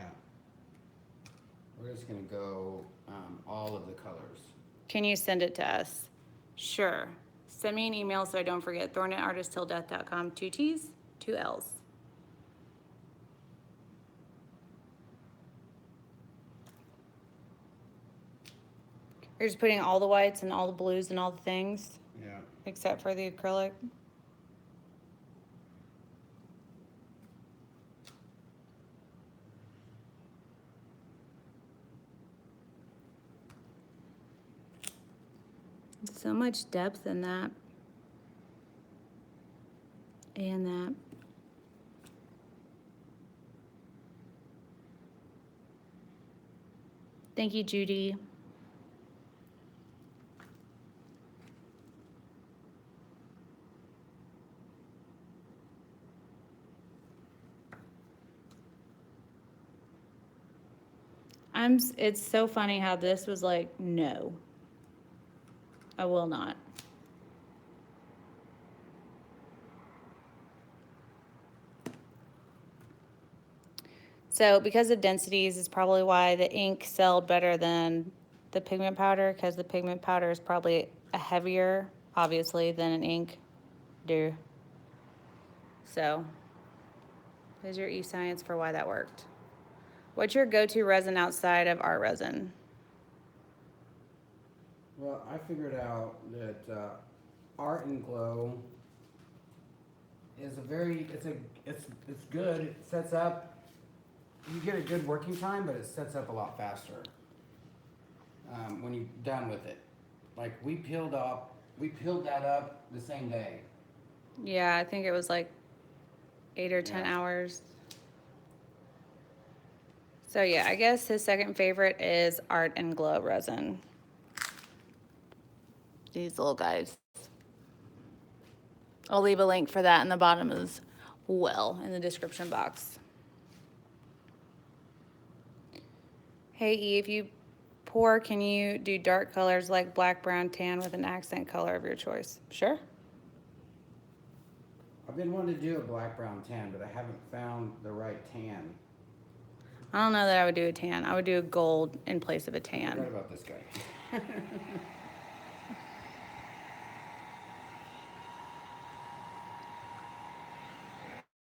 We're just gonna go all of the colors. Can you send it to us? Sure. Send me an email so I don't forget. thornatartistilldeath.com. 2 T's, 2 L's. You're just putting all the whites and all the blues and all the things, Yeah. except for the acrylic. So much depth in that. And that. Thank you, Judy. It's so funny how this was like, no, I will not. So because of densities is probably why the ink sold better than the pigment powder, because the pigment powder is probably a heavier, obviously, than an ink. So there's your e-science for why that worked. What's your go-to resin outside of ArtResin? Well, I figured out that Art and Glow is it's good. It sets up. You get a good working time, but it sets up a lot faster when you're done with it. Like we peeled that up the same day. Yeah, I think it was like 8 or 10 Yeah. hours. So yeah, I guess his second favorite is Art and Glow resin. These little guys. I'll leave a link for that in the bottom as well in the description box. Hey Eve, you pour, can you do dark colors like black, brown, tan with an accent color of your choice? Sure. I've been wanting to do a black, brown, tan, but I haven't found the right tan. I don't know that I would do a tan. I would do a gold in place of a I tan. forgot about this guy.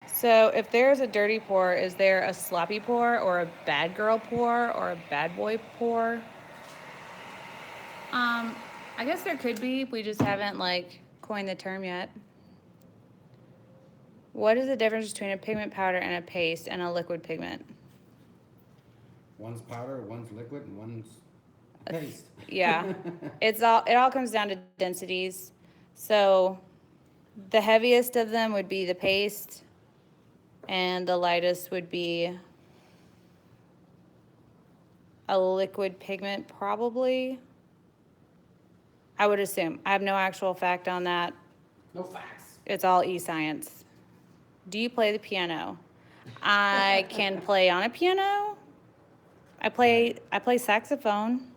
So if there's a dirty pour, is there a sloppy pour or a bad girl pour or a bad boy pour? I guess there could be. We just haven't like coined the term yet. What is the difference between a pigment powder and a paste and a liquid pigment? One's powder, one's liquid, and one's paste. Yeah, it all comes down to densities. So the heaviest of them would be the paste, and the lightest would be a liquid pigment, probably. I would assume. I have no actual fact on that. No facts. It's all e-science. Do you play the piano? I can play on a piano. I play saxophone.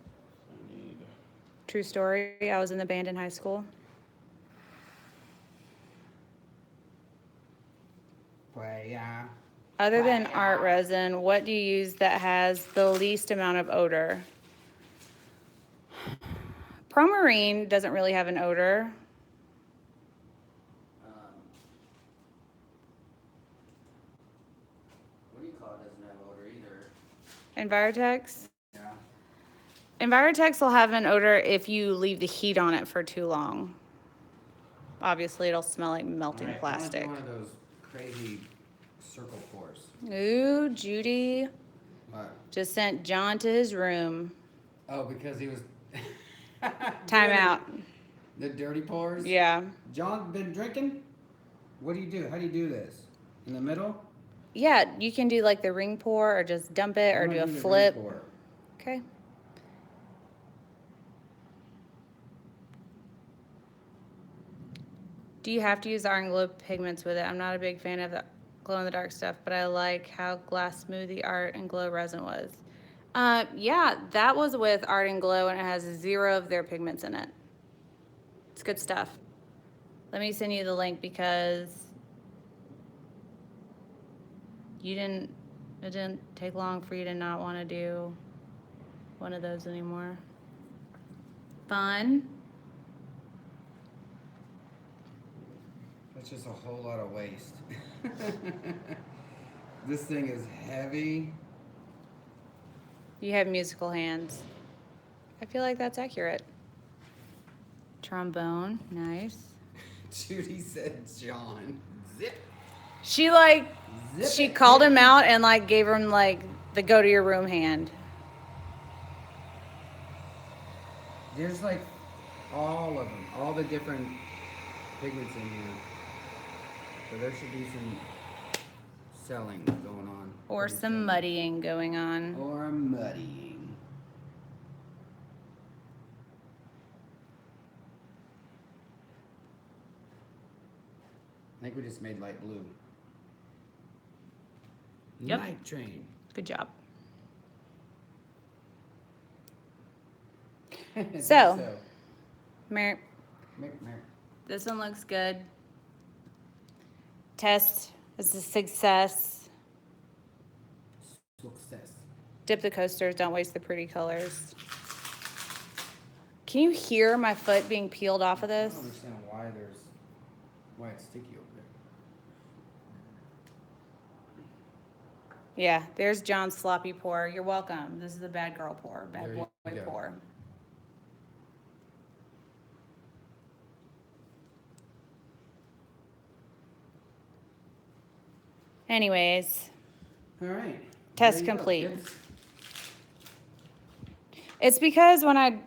True story. I was in the band in high school. Other than ArtResin, what do you use that has the least amount of odor? Promarine doesn't really have an odor. What do you call it? Doesn't have odor either. Envirotex? Yeah. Envirotex will have an odor if you leave the heat on it for too long. Obviously, it'll smell like melting Alright, plastic. I want to do one of those crazy circle pours. Ooh, Judy What? just sent John to his room. Oh, because he was. Time out. The dirty pours? Yeah. John been drinking? What do you do? How do you do this? In the middle? Yeah, you can do like the ring pour or just dump it or I do wanna a the ring flip. pour. Okay. Do you have to use Art and Glow pigments with it? I'm not a big fan of the glow-in-the-dark stuff, but I like how glass smooth the Art and Glow resin was. Yeah, that was with Art and Glow, and it has 0 of their pigments in it. It's good stuff. Let me send you the link because it didn't take long for you to not want to do one of those anymore. Fun. That's just a whole lot of waste. This thing is heavy. You have musical hands. I feel like that's accurate. Trombone, nice. Judy said John. Zip. She like, Zip she it, called zip him it. out and like gave him like the go to your room hand. There's like all of them, all the different pigments in here. So there should be some selling going on. Or pretty some soon. muddying going on. Or muddying. I think we just made light blue. Yep. Night train. Good job. So, Mer, this one looks good. Test is a success. Success. Dip the coasters, don't waste the pretty colors. Can you hear my foot being peeled off of I this? don't understand why it's sticky over there. Yeah, there's John's sloppy pour. You're welcome. This is the bad girl pour, bad There boy you go. pour. Anyways, All right. test There you go, complete. kids. It's because when I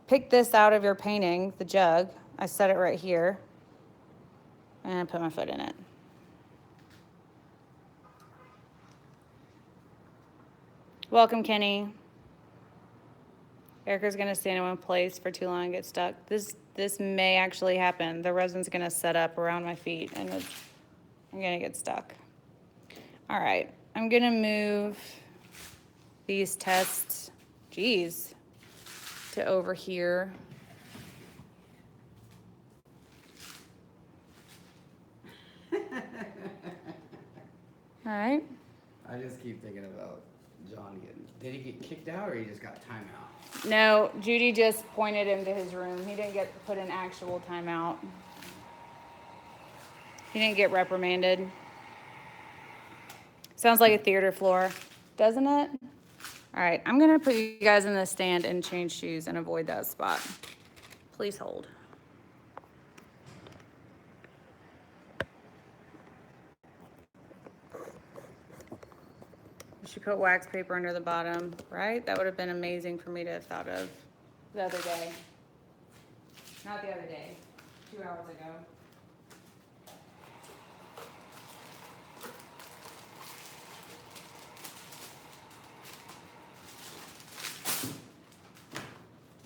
picked this out of your painting, the jug, I set it right here, and I put my foot in it. Welcome, Kenny. Erica's gonna stand in one place for too long and get stuck. This may actually happen. The resin's gonna set up around my feet and I'm gonna get stuck. All right, I'm gonna move these tests, geez, to over here. All right. I just keep thinking about John getting. Did he get kicked out or he just got timeout? No, Judy just pointed him to his room. He didn't get put in actual timeout. He didn't get reprimanded. Sounds like a theater floor, doesn't it? All right, I'm gonna put you guys in the stand and change shoes and avoid that spot. Please hold. You should put wax paper under the bottom, right? That would have been amazing for me to have thought of the other day. Not the other day, 2 hours ago.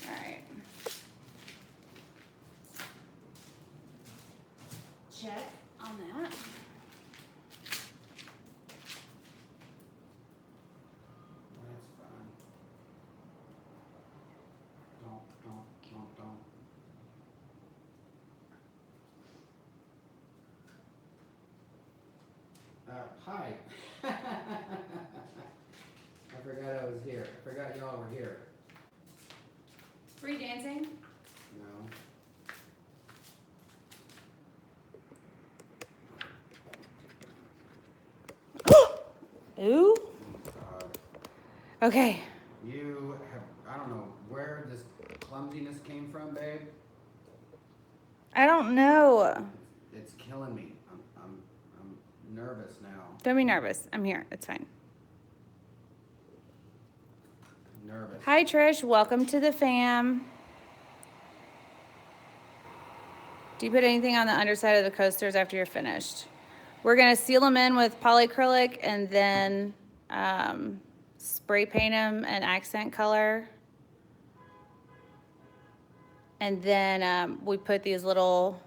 All right. Check on that. That's fine. Don't. Hi. I forgot I was here. I forgot y'all were here. Free dancing? No. Ooh. Oh, God. Okay. You have, I don't know where this clumsiness came from, babe. I don't know. It's killing me. I'm nervous now. Don't be nervous. I'm here. It's fine. I'm nervous. Hi, Trish. Welcome to the fam. Do you put anything on the underside of the coasters after you're finished? We're going to seal them in with polyacrylic and then spray paint them an accent color. And then we put these little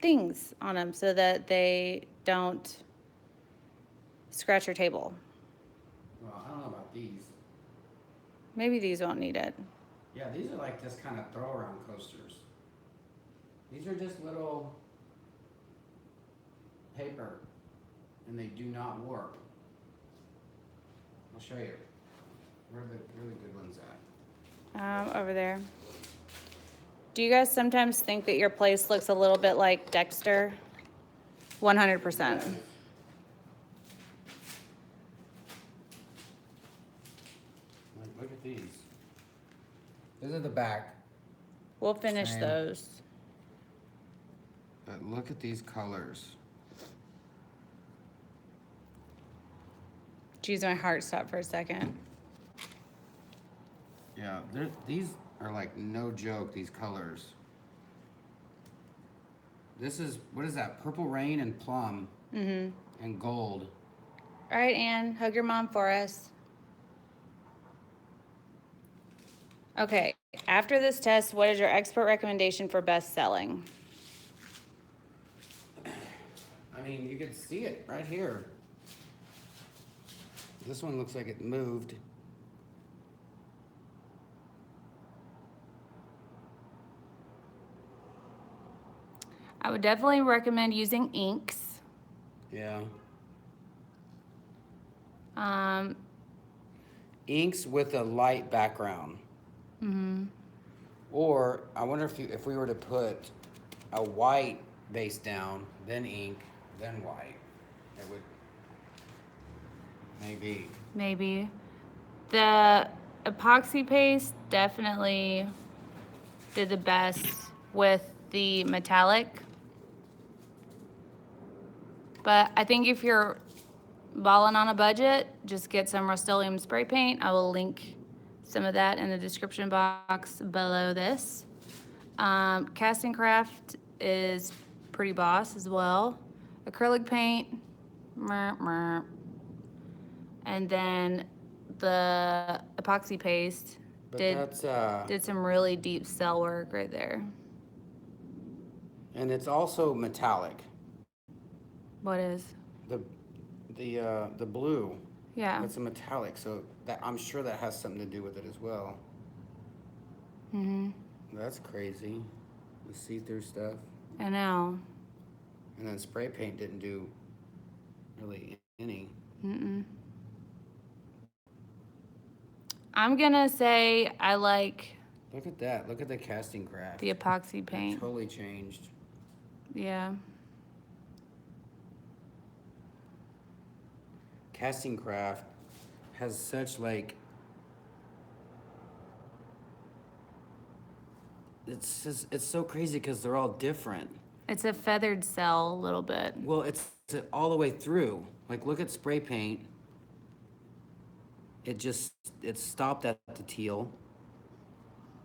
things on them so that they don't scratch your table. Well, I don't know about these. Maybe these won't need it. Yeah, these are like just kind of throw around coasters. These are just little paper and they do not work. I'll show you. Where are the really good ones at? Over there. Do you guys sometimes think that your place looks a little bit like Dexter? 100%. Like, look at these. This is the back. We'll finish Same. those. But look at these colors. Geez, my heart stopped for a second. Yeah, these are like no joke, these colors. This is, what is that? Purple Rain and Plum and Gold. All right, Ann, hug your mom for us. Okay, after this test, what is your expert recommendation for best selling? I mean, you can see it right here. This one looks like it moved. I would definitely recommend using inks. Yeah. Um, Inks with a light background. Or I wonder if we were to put a white base down, then ink, then white, it would maybe. Maybe. The epoxy paste definitely did the best with the metallic. But I think if you're balling on a budget, just get some Rustoleum spray paint. I will link some of that in the description box below this. Casting Craft is pretty boss as well. Acrylic paint, meh, meh. And then the epoxy paste But did some really deep cell work right there. and it's also metallic. What is? The blue. Yeah. It's a metallic, so that I'm sure that has something to do with it as well. Mhm. That's crazy. The see-through stuff. I know. And then spray paint didn't do really any. Mm-mm. I'm gonna say I like Look at that. Look at the Casting Craft. the epoxy It paint. totally changed. Yeah. Casting Craft has such like it's so crazy because they're all different. It's a feathered cell a little bit. Well, it's all the way through. Like, look at spray paint. It stopped at the teal.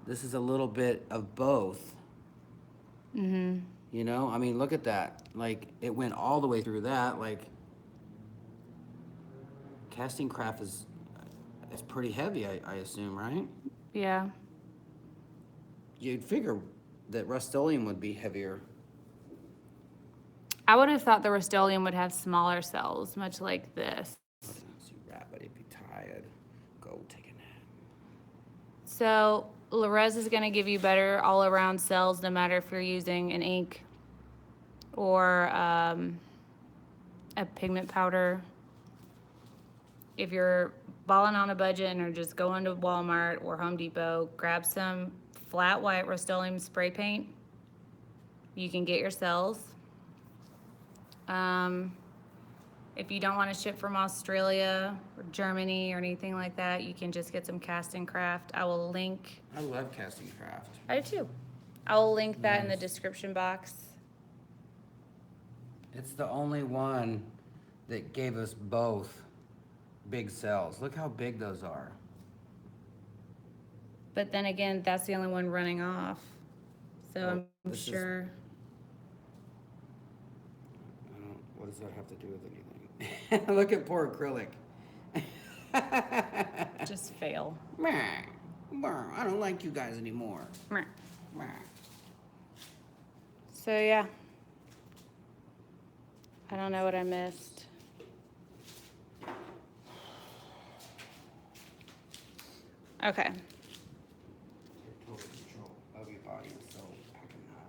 This is a little bit of both. Mm-hmm. You know, I mean, look at that. Like, it went all the way through that. Like, Casting Craft is pretty heavy, I assume, right? Yeah. You'd figure that Rustoleum would be heavier. I would have thought the Rustoleum would have smaller cells, much like this. You rabbit, if you're tired, go take a nap. So Res is going to give you better all-around cells, no matter if you're using an ink or a pigment powder. If you're balling on a budget and are just going to Walmart or Home Depot, grab some flat white Rustoleum spray paint. You can get your cells. If you don't want to ship from Australia or Germany or anything like that, you can just get some Casting Craft. I will link. I love Casting Craft. I do too. I will link that in the Nice. description box. It's the only one that gave us both big cells. Look how big those are. But then again, that's the only one running off. So Well, I'm this is- sure. What does that have to do with anything? Look at poor acrylic. Just fail. I don't like you guys anymore. So yeah. I don't know what I missed. Okay. Total control of your body is so fucking hot.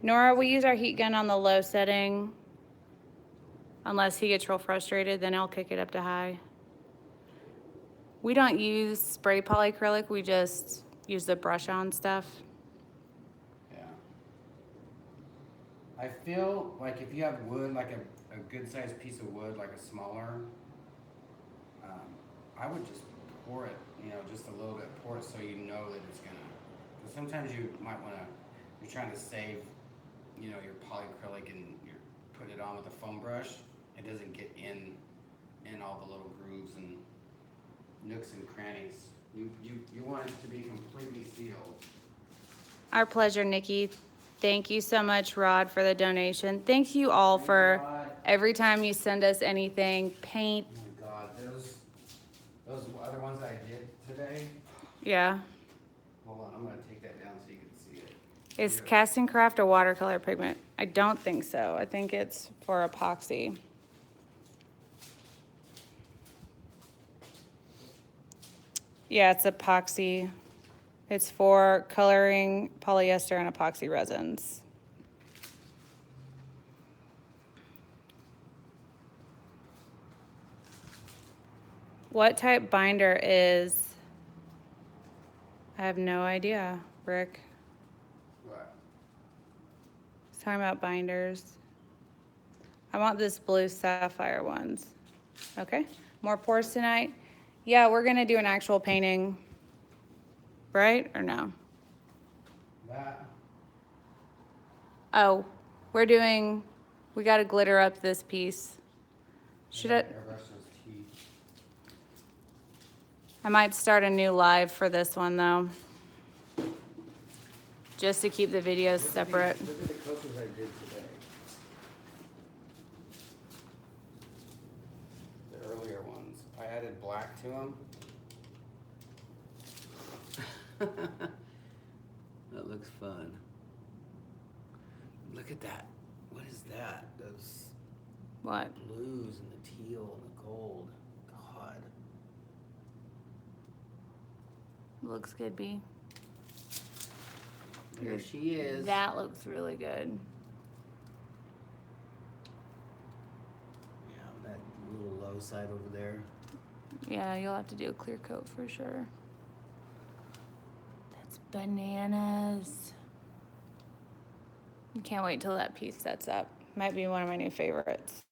Nora, we use our heat gun on the low setting. Unless he gets real frustrated, then I'll kick it up to high. We don't use spray polyacrylic, we just use the brush on stuff. Yeah. I feel like if you have wood, like a good sized piece of wood, like a smaller, I would just pour it, just a little bit, pour it so you know that it's gonna, because sometimes you might wanna, you're trying to save, your polyacrylic and you're putting it on with a foam brush. It doesn't get in all the little grooves and nooks and crannies. You want it to be completely sealed. Our pleasure, Nikki. Thank you so much, Rod, for the donation. Thank you all for Rod. every time you send us anything, paint. Oh my God, those other ones I did today. Yeah. Hold on, I'm gonna take that down so you can see it. Is Here. Casting Craft or watercolor pigment? I don't think so. I think it's for epoxy. Yeah, it's epoxy. It's for coloring polyester and epoxy resins. What type binder is? I have no idea, Rick. What? He's talking about binders. I want this blue sapphire ones. Okay, more pours tonight? Yeah, we're gonna do an actual painting, right, or no? That? Oh, we're doing We got to glitter up this piece. Should I? Airbrush those teeth. I might start a new live for this one though, just to keep the videos separate. Look at the colors I did today. The earlier ones. I added black to them. That looks fun. Look at that. What is that? Those What? blues and the teal and the gold. God. Looks good, B. There she is. That looks really good. Yeah, that little low side over there. Yeah, you'll have to do a clear coat for sure. That's bananas. Can't wait till that piece sets up. Might be one of my new favorites.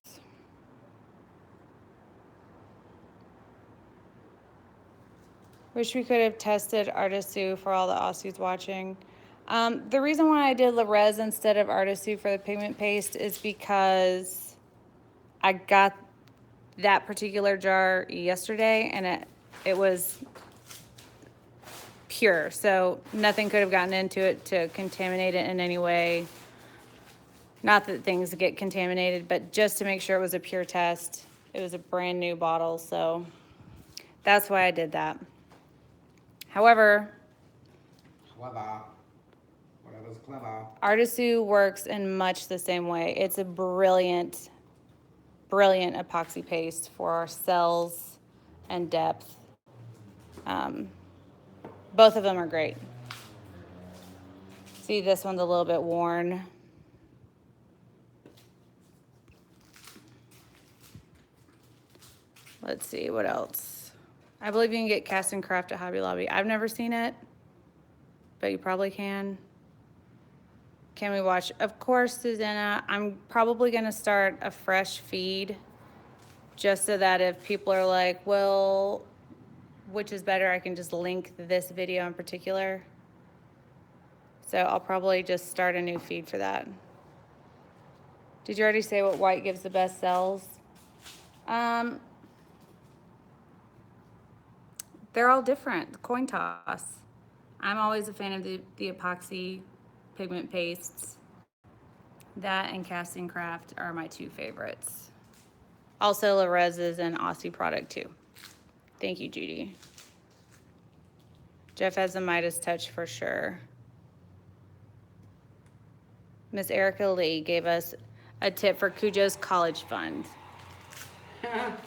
Wish we could have tested Artisu for all the Aussies watching. The reason why I did Res instead of Artisu for the pigment paste is because I got that particular jar yesterday and it was pure, so nothing could have gotten into it to contaminate it in any way. Not that things get contaminated, but just to make sure it was a pure test. It was a brand new bottle, so that's why I did that. However, Clever. Whatever's clever. Artisu works in much the same way. It's a brilliant, brilliant epoxy paste for cells and depth. Both of them are great. See, this one's a little bit worn. Let's see, what else? I believe you can get Castin Craft at Hobby Lobby. I've never seen it, but you probably can. Can we watch? Of course, Susanna. I'm probably going to start a fresh feed just so that if people are like, well, which is better, I can just link this video in particular. So I'll probably just start a new feed for that. Did you already say what white gives the best cells? They're all different. Coin toss. I'm always a fan of the epoxy pigment pastes. That and Casting Craft are my two favorites. Also, Larez is an Aussie product too. Thank you, Judy. Jeff has a Midas touch for sure. Miss Erica Lee gave us a tip for Cujo's college fund.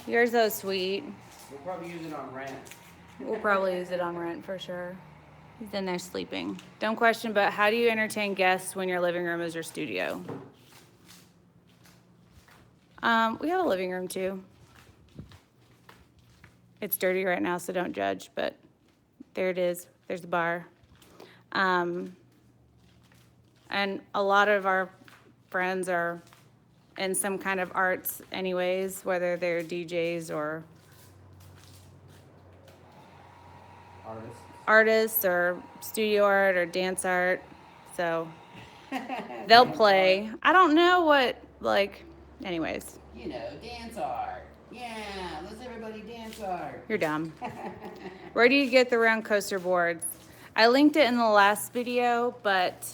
You're so sweet. We'll probably use it on rent. We'll probably use it on rent for sure. He's in there sleeping. Dumb question, but how do you entertain guests when your living room is your studio? We have a living room too. It's dirty right now, so don't judge, but there it is. There's the bar. And a lot of our friends are in some kind of arts anyways, whether they're DJs or artists or studio art or dance art. So they'll play. I don't know what, like, anyways. You know, dance art. Yeah, let's everybody dance art. You're dumb. Where do you get the round coaster boards? I linked it in the last video, but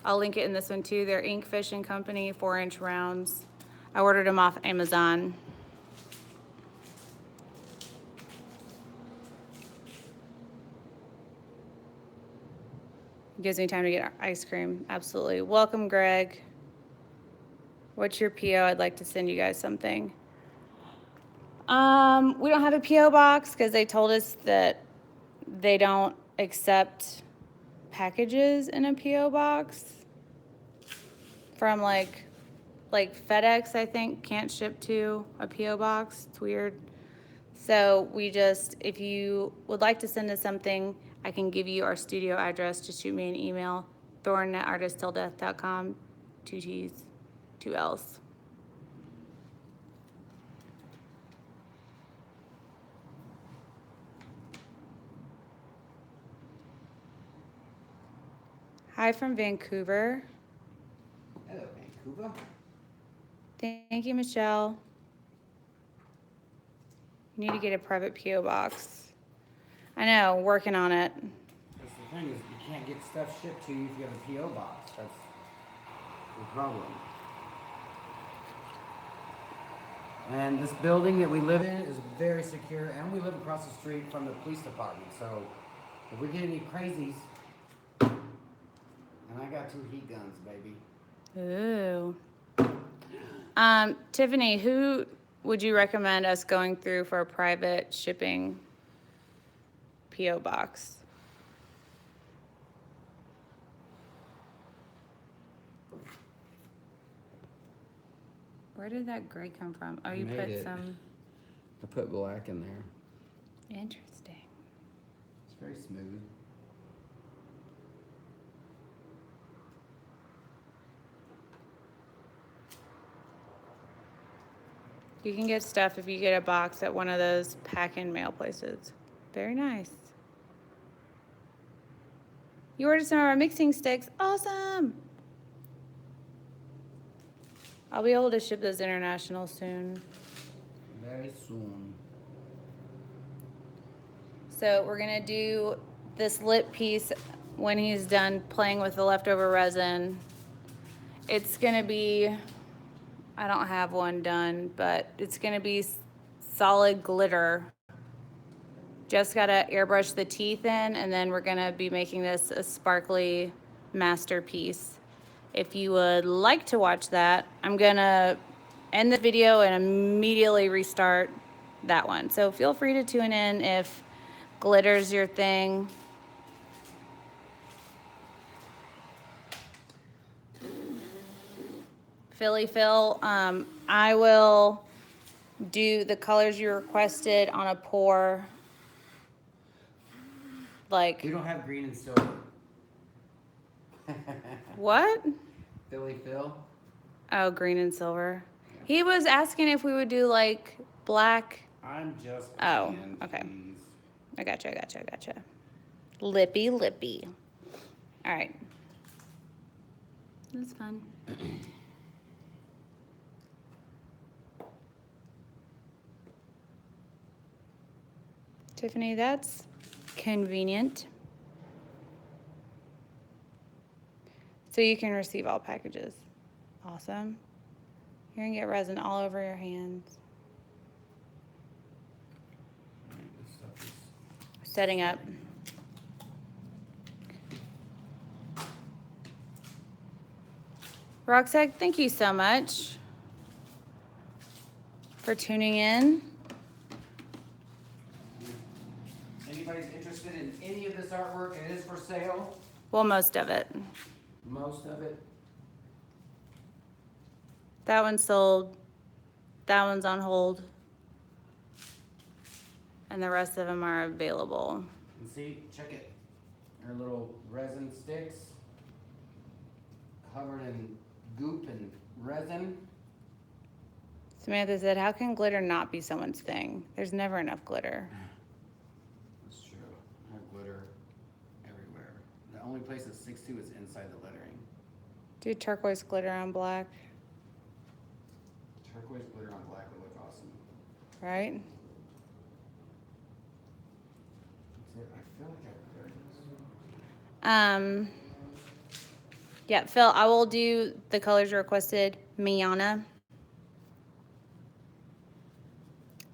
I'll link it in this one too. They're Ink Fishing Company, 4-inch rounds. I ordered them off Amazon. Gives me time to get ice cream. Absolutely. Welcome, Greg. What's your PO? I'd like to send you guys something. We don't have a PO box because they told us that they don't accept packages in a PO box from like FedEx, I think, can't ship to a PO box. It's weird. So we just, if you would like to send us something, I can give you our studio address. Just shoot me an email, thorn@artisttilldeath.com, 2 T's, 2 L's. Hi from Vancouver. Hello, Vancouver. Thank you, Michelle. You need to get a private P.O. box. I know, working on it. That's the thing is you can't get stuff shipped to you if you have a P.O. box. That's the problem. And this building that we live in is very secure, and we live across the street from the police department. So if we get any crazies, and I got 2 heat guns, baby. Ooh. Tiffany, who would you recommend us going through for a private shipping P.O. box? Where did that gray come from? Oh, you Made put it. some. I put black in there. Interesting. It's very smooth. You can get stuff if you get a box at one of those pack-in mail places. Very nice. You ordered some of our mixing sticks. Awesome. I'll be able to ship those international soon. Very soon. So we're gonna do this lip piece when he's done playing with the leftover resin. It's gonna be, I don't have one done, but it's gonna be solid glitter. Just gotta airbrush the teeth in, and then we're gonna be making this a sparkly masterpiece. If you would like to watch that, I'm gonna end the video and immediately restart that one. So feel free to tune in if glitter's your thing. Philly Phil, I will do the colors you requested on a pour. Like, We don't have green and silver. what? Philly Phil? Oh, green and silver. He was asking if we would do like black. I'm just Oh, playing, okay. please. I gotcha. Lippy. All right. That's fun. Tiffany, that's convenient. So you can receive all packages. Awesome. You're gonna get resin all over your hands. Alright, this stuff is Setting up. Roxette, thank you so much for tuning in. Anybody's interested in any of this artwork, it is for sale. Well, most of it. Most of it. That one's sold. That one's on hold. And the rest of them are available. And see, check it. Our little resin sticks covered in goop and resin. Samantha said, how can glitter not be someone's thing? There's never enough glitter. That's true. I have glitter everywhere. The only place it sticks to is inside the lettering. Do turquoise glitter on black, Turquoise glitter on black would look awesome. right? I feel like I've heard this. Yeah, Phil, I will do the colors you requested, Miana.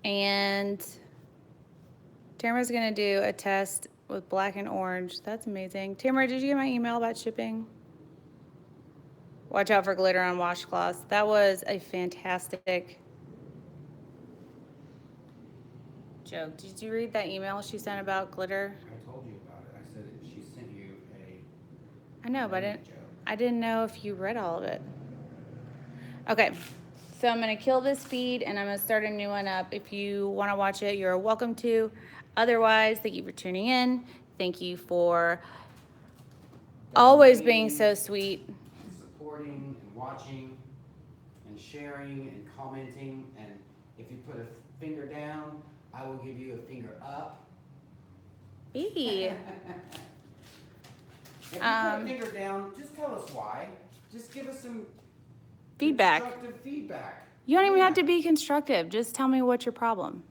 And Tamara's gonna do a test with black and orange. That's amazing. Tamara, did you get my email about shipping? Watch out for glitter on washcloths. That was a fantastic joke. Did you read that email she sent about glitter? I told you about it. I said she sent you a. I know, but joke. I didn't know if you read all of it. Okay, so I'm gonna kill this feed and I'm gonna start a new one up. If you wanna watch it, you're welcome to. Otherwise, thank you for tuning in. Thank you for always being so sweet. Supporting and watching and sharing and commenting. And if you put a finger down, I will give you a finger up. Bee. If you put a finger down, just tell us why. Just give us some feedback. Constructive feedback. You don't even Yeah. have to be constructive. Just tell me what's your problem.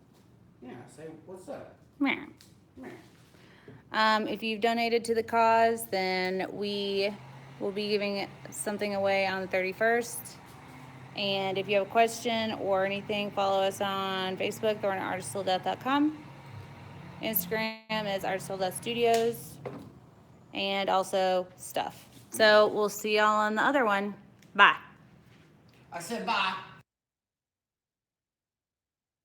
Yeah, say, what's up? Meh. Meh. If you've donated to the cause, then we will be giving something away on the 31st. And if you have a question or anything, follow us on Facebook, thornartistilldeath.com. Instagram is artistilldeathstudios. And also stuff. So we'll see y'all on the other one. Bye. I said bye.